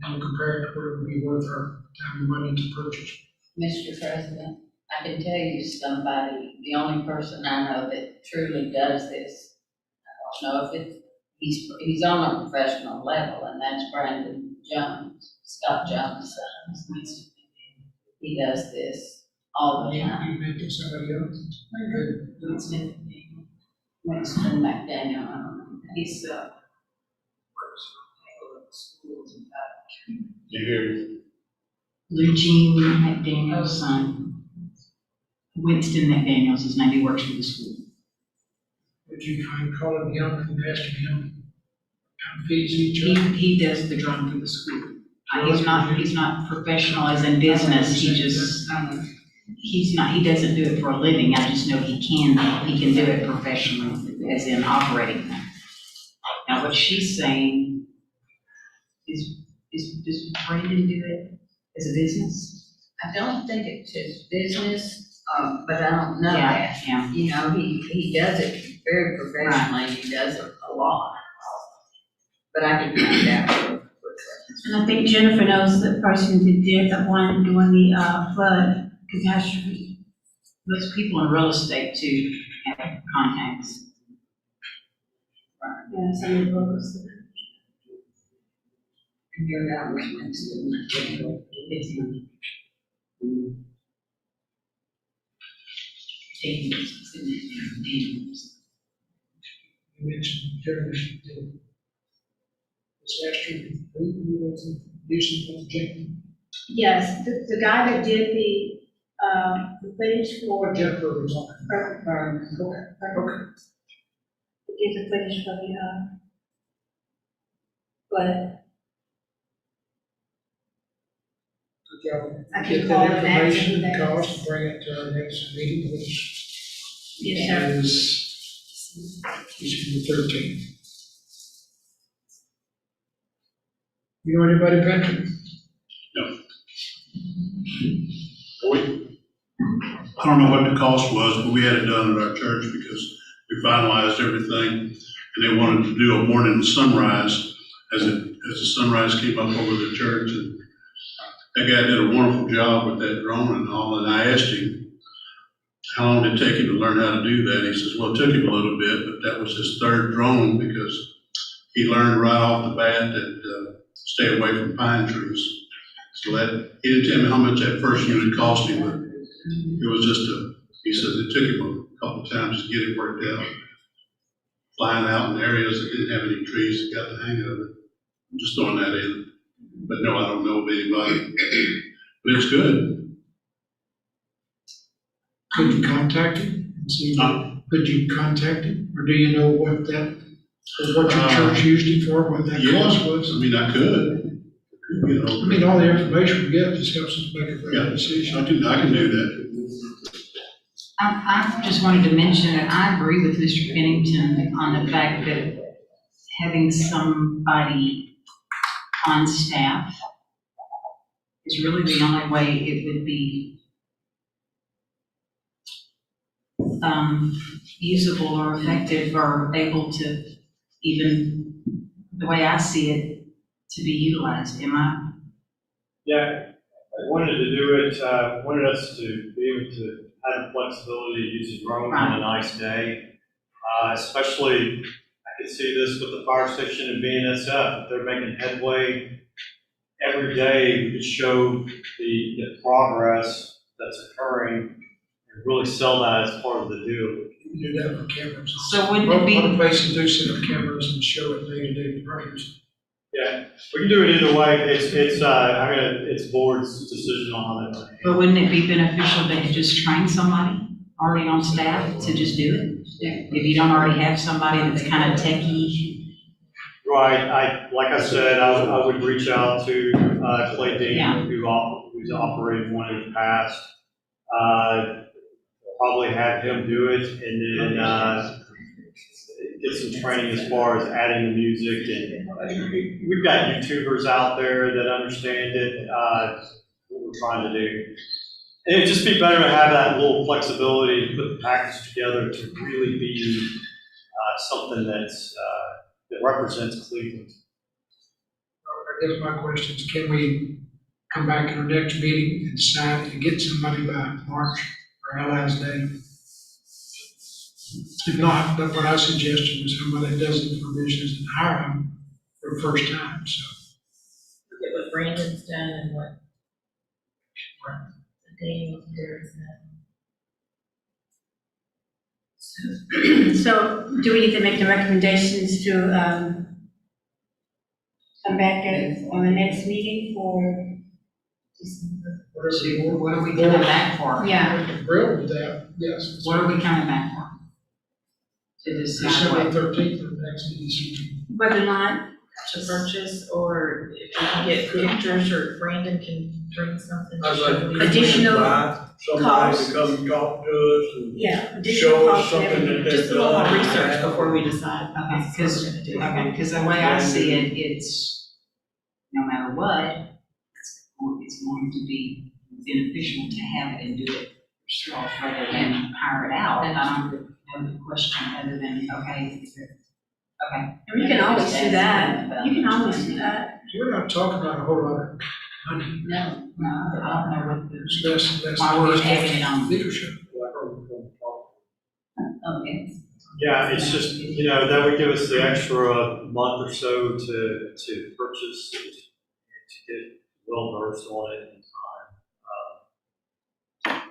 And we'll compare it to what it would be worth our time and money to purchase. Mr. President, I can tell you somebody, the only person I know that truly does this. I don't know if he's on a professional level, and that's Brandon Jones, Scott Jones' son. He does this all the time. You mentioned somebody else? Winston McDaniel, I don't know. He's, You hear me? Eugene McDaniel's son, Winston McDaniel's his name, he works for the school. Would you try and call him young and ask him how fees each other? He does the drone for the school. He's not professional as in business, he doesn't do it for a living, I just know he can do it professionally, as in operating them. Now, what she's saying is, does Brandon do it as a business? I don't think it's his business, but I don't know Yeah, that. yeah. You know, he does it very professionally, he does it a lot. But I can find out. And I think Jennifer knows the person that did the one doing the flood catastrophe. Most people in real estate too have contacts. Yeah, some of the books. And your that was Winston. You mentioned Jeremy did this last year, who was using Jennifer? Yes, the guy that did the footage for. Jennifer was on. Okay. Did the footage for the, but Good job. I can Get call that him back information and and that- cost, bring it to our next meeting, which yes, sir. is the 13th. You know anybody, Patrick? I don't know what the cost was, but we had it done at our church because we finalized everything. And they wanted to do a morning sunrise as the sunrise came up over the church. And that guy did a wonderful job with that drone and all. And I asked him, how long did it take him to learn how to do that? He says, well, it took him a little bit, but that was his 3rd drone because he learned right off the bat that, stay away from pine trees. So that, he didn't tell me how much that first unit cost him, but it was just he says it took him a couple of times to get it worked out. Flying out in areas that didn't have any trees, that got the hang of it. I'm just throwing that in. But no, I don't know of anybody. But it's good. Could you contact him and see, could you contact him, or do you know what your church used it for, what that cost was? I mean, I could. You know, I mean, all the information we get just helps us make a yeah, better decision. I can do that. I just wanted to mention that I agree with Mr. Pennington on the fact that having somebody on staff is really the only way it would be usable or effective or able to, even the way I see it, to be utilized. Am I? Yeah, I wanted to do it, wanted us to be able to have the flexibility to use a drone on a nice day. Especially, I can see this with the fire station and BNSF, if they're making headway every day, we could show the progress that's occurring and really sell that as part of the deal. You do that with cameras. So wouldn't it be? A lot of places do set up cameras and show it day-to-day progress. Yeah, we can do it either way. It's board's decision on it. But wouldn't it be beneficial to just train somebody already on staff to just do it? If you don't already have somebody that's kind of techie. Right, like I said, I would reach out to Clay Dean, Yeah. who's operated one in the past. Probably have him do it, and then get some training as far as adding the music. And we've got YouTubers out there that understand it, what we're trying to do. And it'd just be better to have that little flexibility to put the package together to really be something that's that represents Cleveland. I guess my question is, can we come back in our next meeting and decide to get somebody by March or Allies Day? If not, but what I suggested was somebody that does the provisions and hire them for the first time, so. Look at what Brandon's done and what Daniel's doing. So do we need to make the recommendations to, come back on the next meeting for? What are we coming back for? Yeah. I'm thrilled with that, yes. What are we coming back for? To decide December what? 13th of next meeting. Whether or not, To purchase, or if you can get pictures, or Brandon can bring something. to I'd show like you. Additional somebody cost. to come talk to us and yeah, additional show us cost and something everything. that Just a little more they've research done. before we decide. Okay, That's what we're gonna do. Okay, because the way I see it, it's, no matter what, it's going to be beneficial to have it and do it yourself rather than hire it out. And I don't have a question other than, okay, okay. And you can always do that. You can always do that. We're not talking about a whole lot of money, No, I don't know what the, it's less why we're having it on. leadership. Okay. Yeah, it's just, that would give us the extra month or so to purchase and to get well versed on it in time.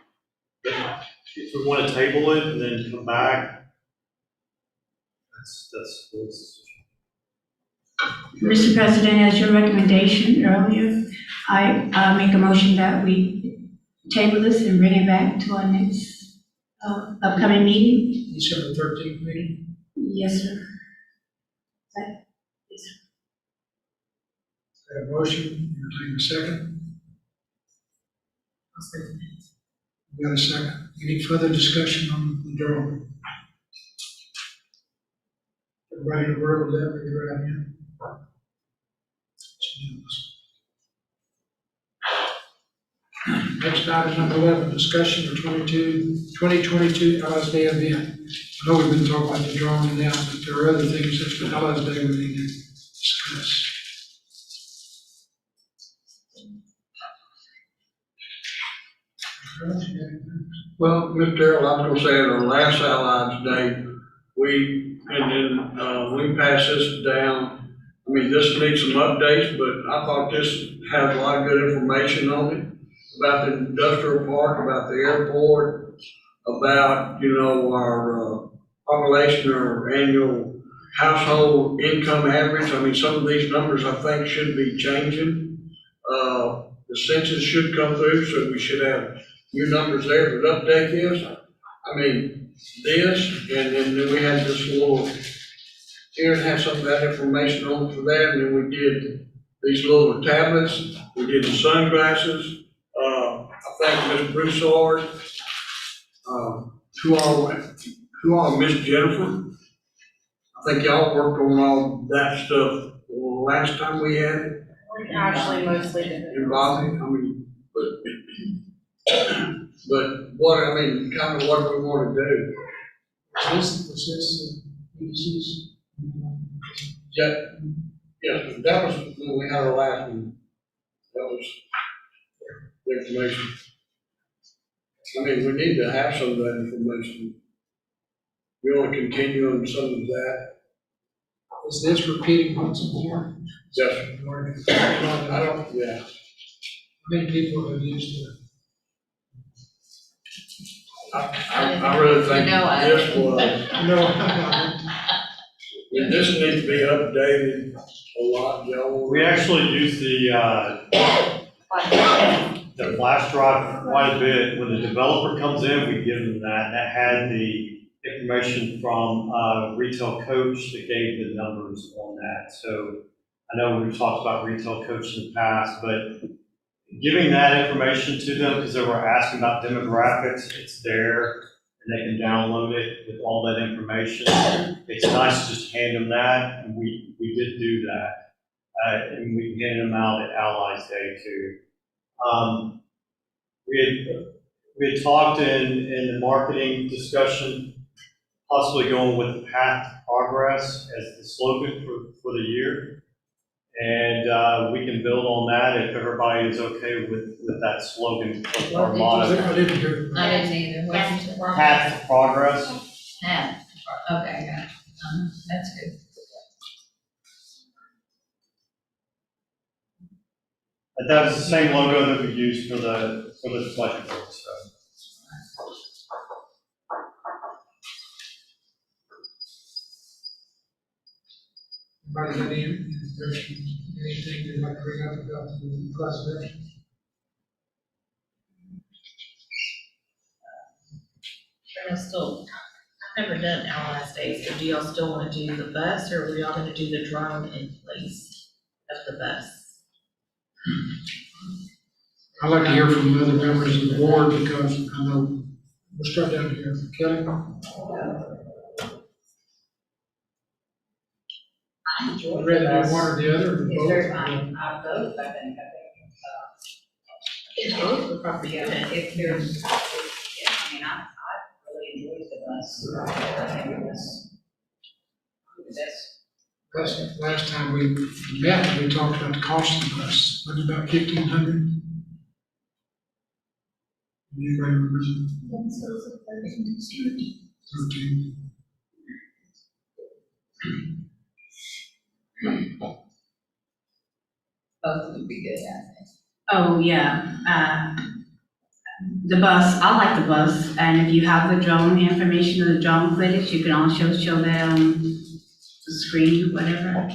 But if we want to table it and then come back, that's the decision. Mr. President, as your recommendation earlier, I make a motion that we table this and bring it back to our next upcoming meeting. December 13th meeting. Yes, sir. Got a motion, entertain a second. We got a second. Any further discussion on the drawing? Everybody in the world, is that what you're at here? Next item, number 11, discussion of 2022 Allies Day event. I know we've been talking about the drawing now, but there are other things that's for Allies Day we need to discuss. Well, Mr. Darrell, I was gonna say at our last Allies Day, and then, we can pass this down. I mean, this needs some updates, but I thought this had a lot of good information on it about the industrial park, about the airport, about, our population or annual household income average. I mean, some of these numbers I think should be changing. The census should come through, so we should have new numbers there, but update is, I mean, this, and then we had this little, here it has some of that information on for that, and then we did these little tablets, we did the sunglasses, I think Ms. Broussard, who all, Miss Jennifer, I think y'all worked on all that stuff last time we had it. Actually, mostly the. Involving, I mean, but what, I mean, kind of what we want to do. Was this, EDC's? Yeah, yes, that was when we had our last one. That was the information. I mean, we need to have some of that information. We want to continue on some of that. Is this repeating what's in here? Yes. I don't, yeah. How many people have used it? I really think You know, I- this was, No. this needs to be updated a lot, y'all. We actually use the flash drive quite a bit. When the developer comes in, we give them that. That had the information from Retail Coach that gave the numbers on that. So I know we've talked about Retail Coach in the past, but giving that information to them, because they were asking about demographics, it's there, and they can download it with all that information. It's nice to just hand them that, and we did do that. And we handed them out at Allies Day too. We had talked in the marketing discussion, possibly going with the path to progress as the slogan for the year. And we can build on that if everybody is okay with that slogan for our motto. I didn't hear. I didn't either. What's it? Path to progress. Yeah, okay, got it. That's good. But that was the same logo that we used for the flight board, so. Anybody got anything they'd like to bring up about the classification? I've never done Allies Day, so do y'all still want to do the bus, or are y'all going to do the drone in place of the bus? I'd like to hear from other members of the board because I know, we'll start down here. Kelly? I enjoy Rather than one or the other? or It's both? very fine, both, I think, It's both would probably be yeah, good. if there's, yeah, I mean, I really enjoyed the bus. I think it was the best. Last time we met, we talked about the cost of the bus. Was it about 1,500? Anybody remember? 13. Both would be good, I think. Oh, yeah, the bus, I like the bus, and if you have the drone information of the drone footage, you can also show that on the screen, whatever.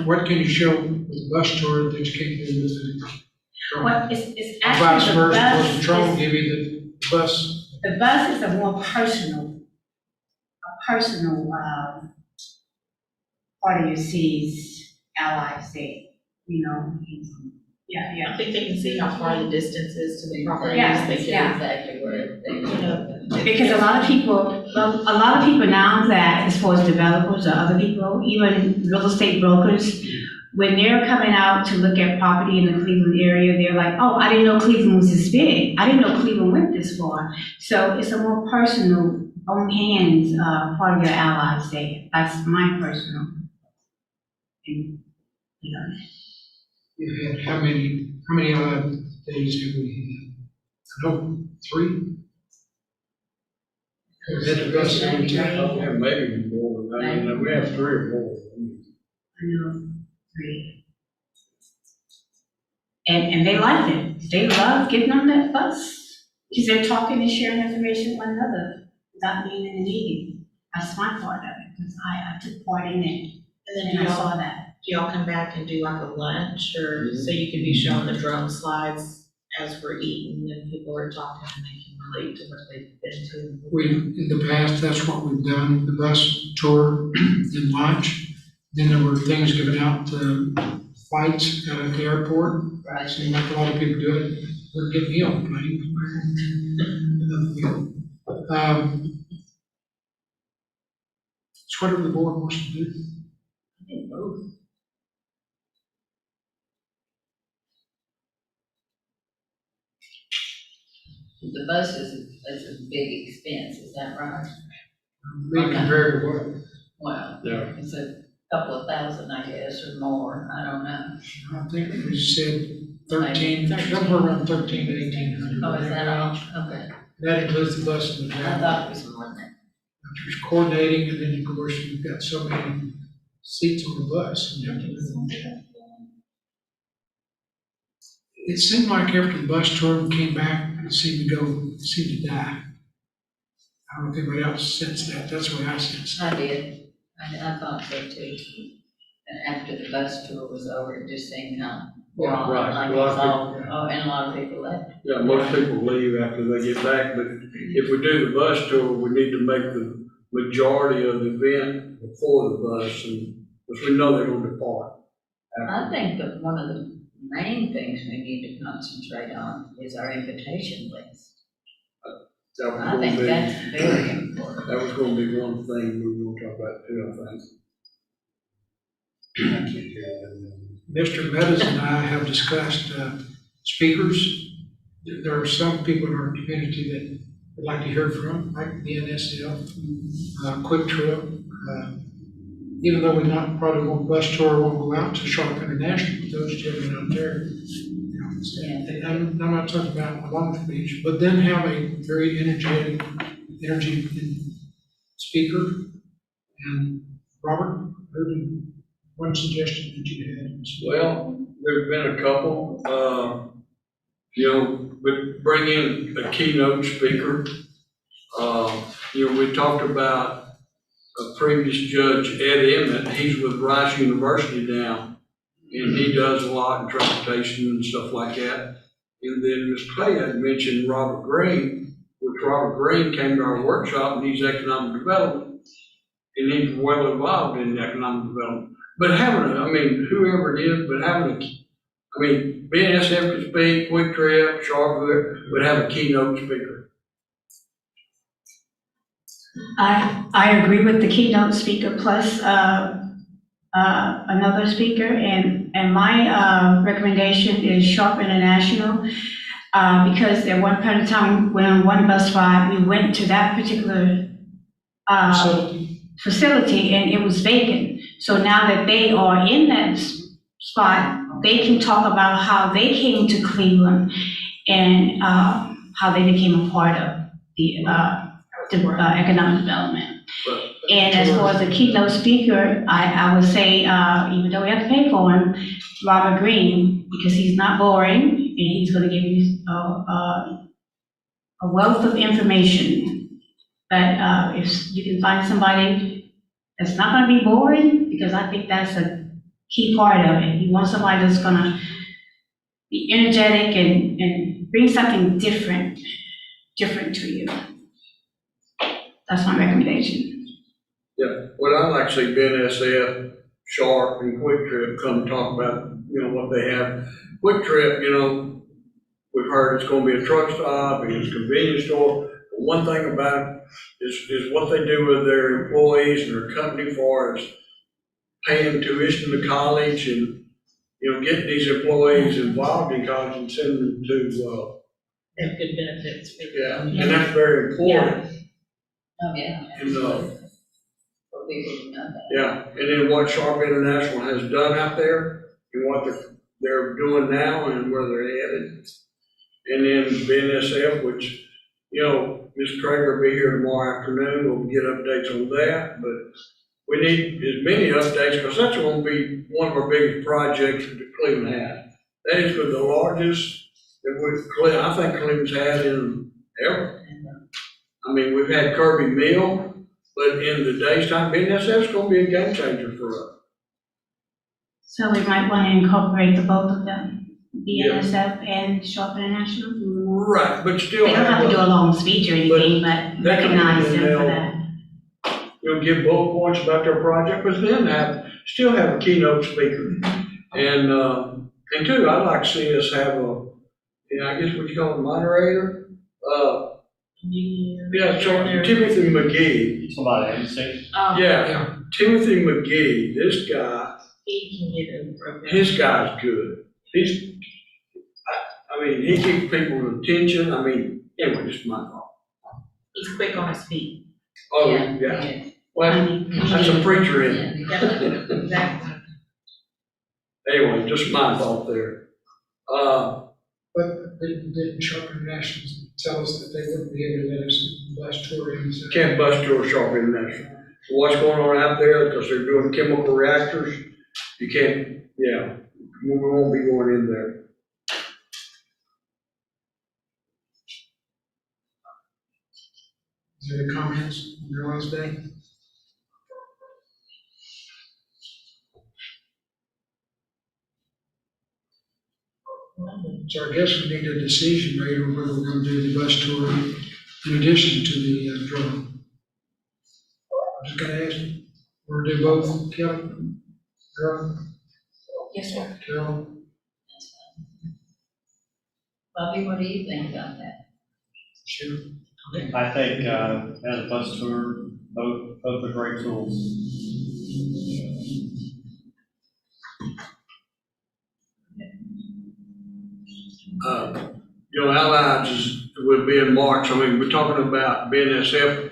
What can you show with the bus tour that you can't do with the drone? What is Vice actually the versa, will the bus, drone give you the bus? the bus is a more personal, part of your city's allies say, you know, yeah. I think they can see how far the distance is to the properties. Yeah, They can, yeah. Exactly where they. you know, Because a lot of people now that, as far as developers or other people, even real estate brokers, when they're coming out to look at property in the Cleveland area, they're like, oh, I didn't know Cleveland was this big. I didn't know Cleveland went this far. So it's a more personal, own hands, part of your allies day. That's my personal, you know. You had how many days have we had? I know, 3? We had the bus every time. Yeah, maybe more than that, you know, we have 3 or more. I know, 3. And they like it. They love getting on that bus. Because they're talking and sharing information with one another without being in a meeting. That's my part of it, because I took part in it, And then and I do saw that. y'all come back and do like a lunch, or so you can be showing the drone slides as we're eating and people are talking and they can relate to what they've been to? In the past, that's what we've done, the bus tour and lunch. Then there were things given out, flights at the airport. Right. Seemed like a lot of people do it, wouldn't get me on the plane. It's whatever the board wants to do. I think both. The bus is a big expense, is that right? Big compared to what? Well, Yeah. it's a couple of thousand, I guess, or more, I don't know. I think we said 13, somewhere around 13 to 1800. Oh, is that all? Okay. That includes the bus and the I driver. thought it was more than that. There's coordinating, and then of course you've got so many seats on the bus. And you have to- It seemed like after the bus tour came back, it seemed to die. I don't know if anybody else sensed that, that's the way I sensed it. I did, I thought so too. And after the bus tour was over, it just seemed kind of, Yeah, right. like Well, I it's all, oh, and a lot of people left. Yeah, most people leave after they get back, but if we do the bus tour, we need to make the majority of the event before the bus, and, because we know they're gonna depart. I think that one of the main things we need to concentrate on is our invitation list. That was I gonna think be, that's very important. that was gonna be one thing we were gonna talk about too, I think. Mr. Meadows and I have discussed speakers. There are some people in our community that would like to hear from, like the NSF, Quick Trip. Even though we not probably won't bus tour, won't go out to Sharp International, but those gentlemen out there. You know, and I'm not talking about Long Beach, but then have a very energetic speaker. And Robert, one suggestion that you had. Well, there's been a couple, but bring in a keynote speaker. We talked about a previous judge, Ed Emmett, he's with Rice University now, and he does a lot in transportation and stuff like that. And then Ms. Clay had mentioned Robert Green, which Robert Green came to our workshop, and he's economic development, and he's well involved in economic development. But whoever it is, BNSF could speak, Quick Trip, Sharp, would have a keynote speaker. I agree with the keynote speaker plus another speaker, and my recommendation is Sharp International, because at one point in time, when one bus ride, we went to that particular facility and it was vacant. So now that they are in that spot, they can talk about how they came to Cleveland and how they became a part of the economic development. And as far as the keynote speaker, I would say, even though we have to pay for him, Robert Green, because he's not boring, and he's gonna give you a wealth of information. But if you can find somebody that's not gonna be boring, because I think that's a key part of it. You want somebody that's gonna be energetic and bring something different to you. That's my recommendation. Yeah, well, I'd like to see BNSF, Sharp, and Quick Trip come talk about, what they have. Quick Trip, we've heard it's gonna be a truck stop, and it's a convenience store. But one thing about it is what they do with their employees and their company for is paying tuition to college and, getting these employees involved in college and sending them to, They have good benefits. and that's very important. Oh, yeah. And, For people who know that. yeah, and then what Sharp International has done out there, and what they're doing now, and where they're headed. And then BNSF, which you know, Ms. Traeger will be here tomorrow afternoon, we'll get updates on that, but we need as many updates, because that's gonna be one of our biggest projects that Cleveland has. That is the largest that I think Cleveland's had in ever. I mean, we've had Kirby Mill, but in the day's time, BNSF's gonna be a game changer for us. So we might want to incorporate the both of them, Yeah. BNSF and Shaw International. Right, but still. They don't have to do a long speech or anything, but that could be recognize them they'll- for that. You'll give bullet points about their project, but then still have a keynote speaker. And two, I'd like to see us have I guess what you call a moderator. Yeah, so Timothy McGee. Somebody, MC. Yeah, Timothy McGee, this guy, He can get a program. his guy's good. I mean, he keeps people's attention. I mean, anyway, it's my fault. He's quick on his feet. Oh, yeah. Well, that's a preacher in it. Yeah, exactly. Anyway, just my fault there. But didn't Sharp International tell us that they wouldn't be able to let us bus tour in? So- Can't bust your Sharp International. What's going on out there, because they're doing chemical reactors, you can't, we won't be going in there. Is there any comments on your last day? So I guess we need a decision made on whether we're gonna do the bus tour in addition to the drone. I'm just gonna ask you, we're gonna do both, Kelly? Carol? Yes, sir. Carol? Bobby, what do you think about that? Sure. I think, as a bus tour, both are great tools. Allies will be in March. I mean, we're talking about BNSF,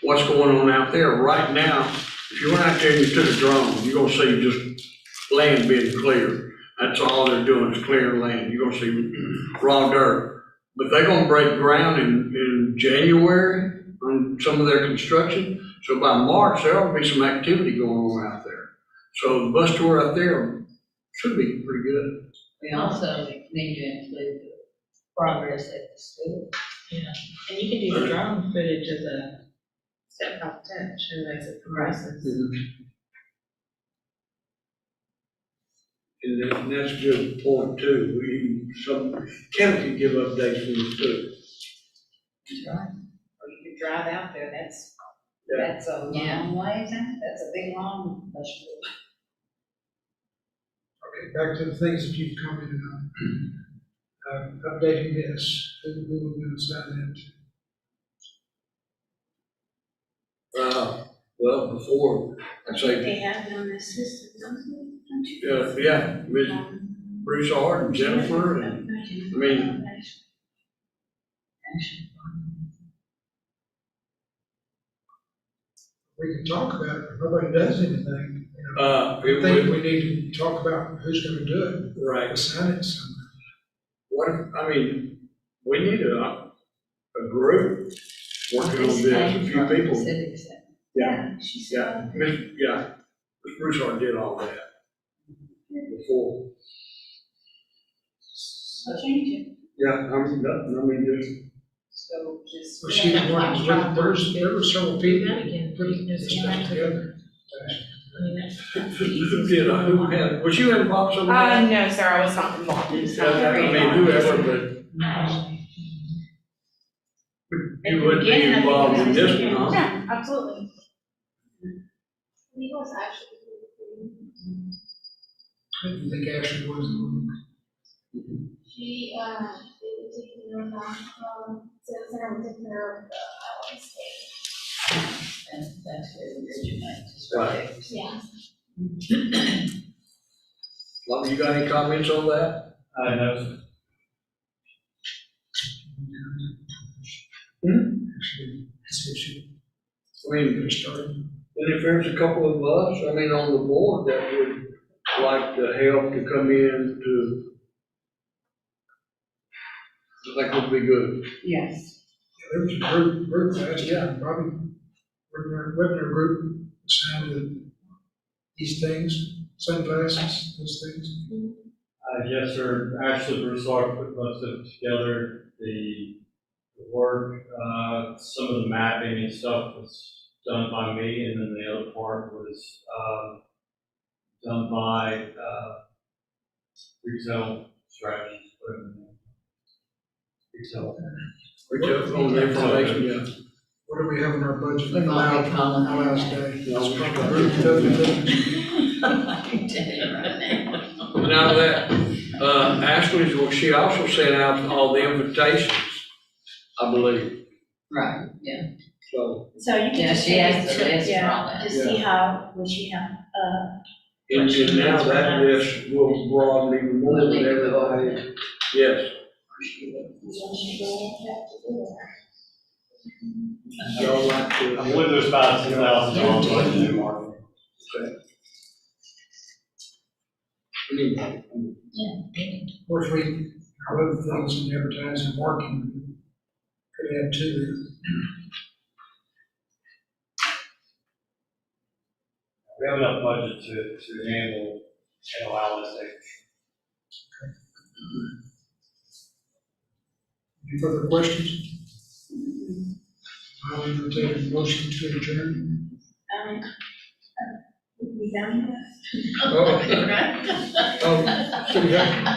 what's going on out there. Right now, if you went out there and you took a drone, you're gonna see just land being cleared. That's all they're doing is clearing land. You're gonna see raw dirt. But they're gonna break ground in January on some of their construction. So by March, there ought to be some activity going on out there. So the bus tour out there should be pretty good. We also need to include the progress at the school. Yeah, and you can do the drone footage as a step-by-step, show as it progresses. And that's a good point too. Kevin can give updates when he's too. Or you could drive out there, that's a Yeah. long ways, that's a big, long bus Okay, back to the things that you've commented on. Updating this, who we're gonna sign that to? Well, before, I'd say, They have them in the system, don't you? yeah, Ms. Bruce Hart and Jennifer, and, I mean, we can talk about it, but nobody does anything. I it think would, we need to talk about who's gonna do it, right. assign it somewhere. We need a group working on this, a few people. Civic Center. Yeah, She yeah, said. Ms. Bruce Hart did all that before. So change it. Yeah, just. So just. Well, she's one, there were several people That again, putting this stuff together. I mean, that's. Who did, who had, was you involved in that? No, sir, I was not involved in some. Whoever, but you would be involved in this one, huh? Yeah, absolutely. He was actually. I didn't think Ashley was the one. She, they were taking care of, Civic Center was taking care of the Iowa State. That's where it originates. Right. Yeah. Love, you got any comments on that? I know. Actually, that's what she, I mean, could have started. and if there's a couple of us, on the board that would like to help to come in to, I think would be good. Yes. There was a group, yeah, probably, Webner Group, signed these things, sunglasses, those things. Yes, sir. Ashley Broussard put most of it together. The work, some of the mapping and stuff was done by me, and then the other part was, done by, retail strategies. Retail. We took on the information, yeah. What do we have in our budget? We're gonna be calling Our her. last day. No, It's we probably got- group of other things. I can tell you right now. And out of that, Ashley's, well, she also sent out all the invitations, I believe, Right, yeah. so. So you can Yeah, just she has take the it list to, for all yeah, that. to see how, what you have, And now that list will broaden even more We'll with need to go over everybody. that. Yes, y'all like to. I believe there's about $2,000 budget in marketing. Anyway, Of course, our other things in advertising and marketing could add to it. We have enough budget to handle and allow us to. Any further questions? I'll entertain a motion to adjourn. we done with Oh,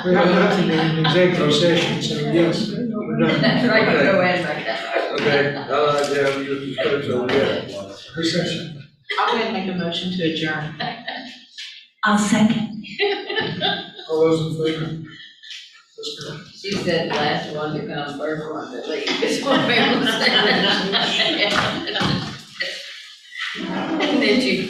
We have nothing in executive session, so yes, we're done. That's right, go ahead and make that. okay, I like to have you discuss on that. Recession. I'll go ahead and make a motion to adjourn. I'll second. All those in favor? Let's go. She said last one to come, first one to leave. This one people said. And then she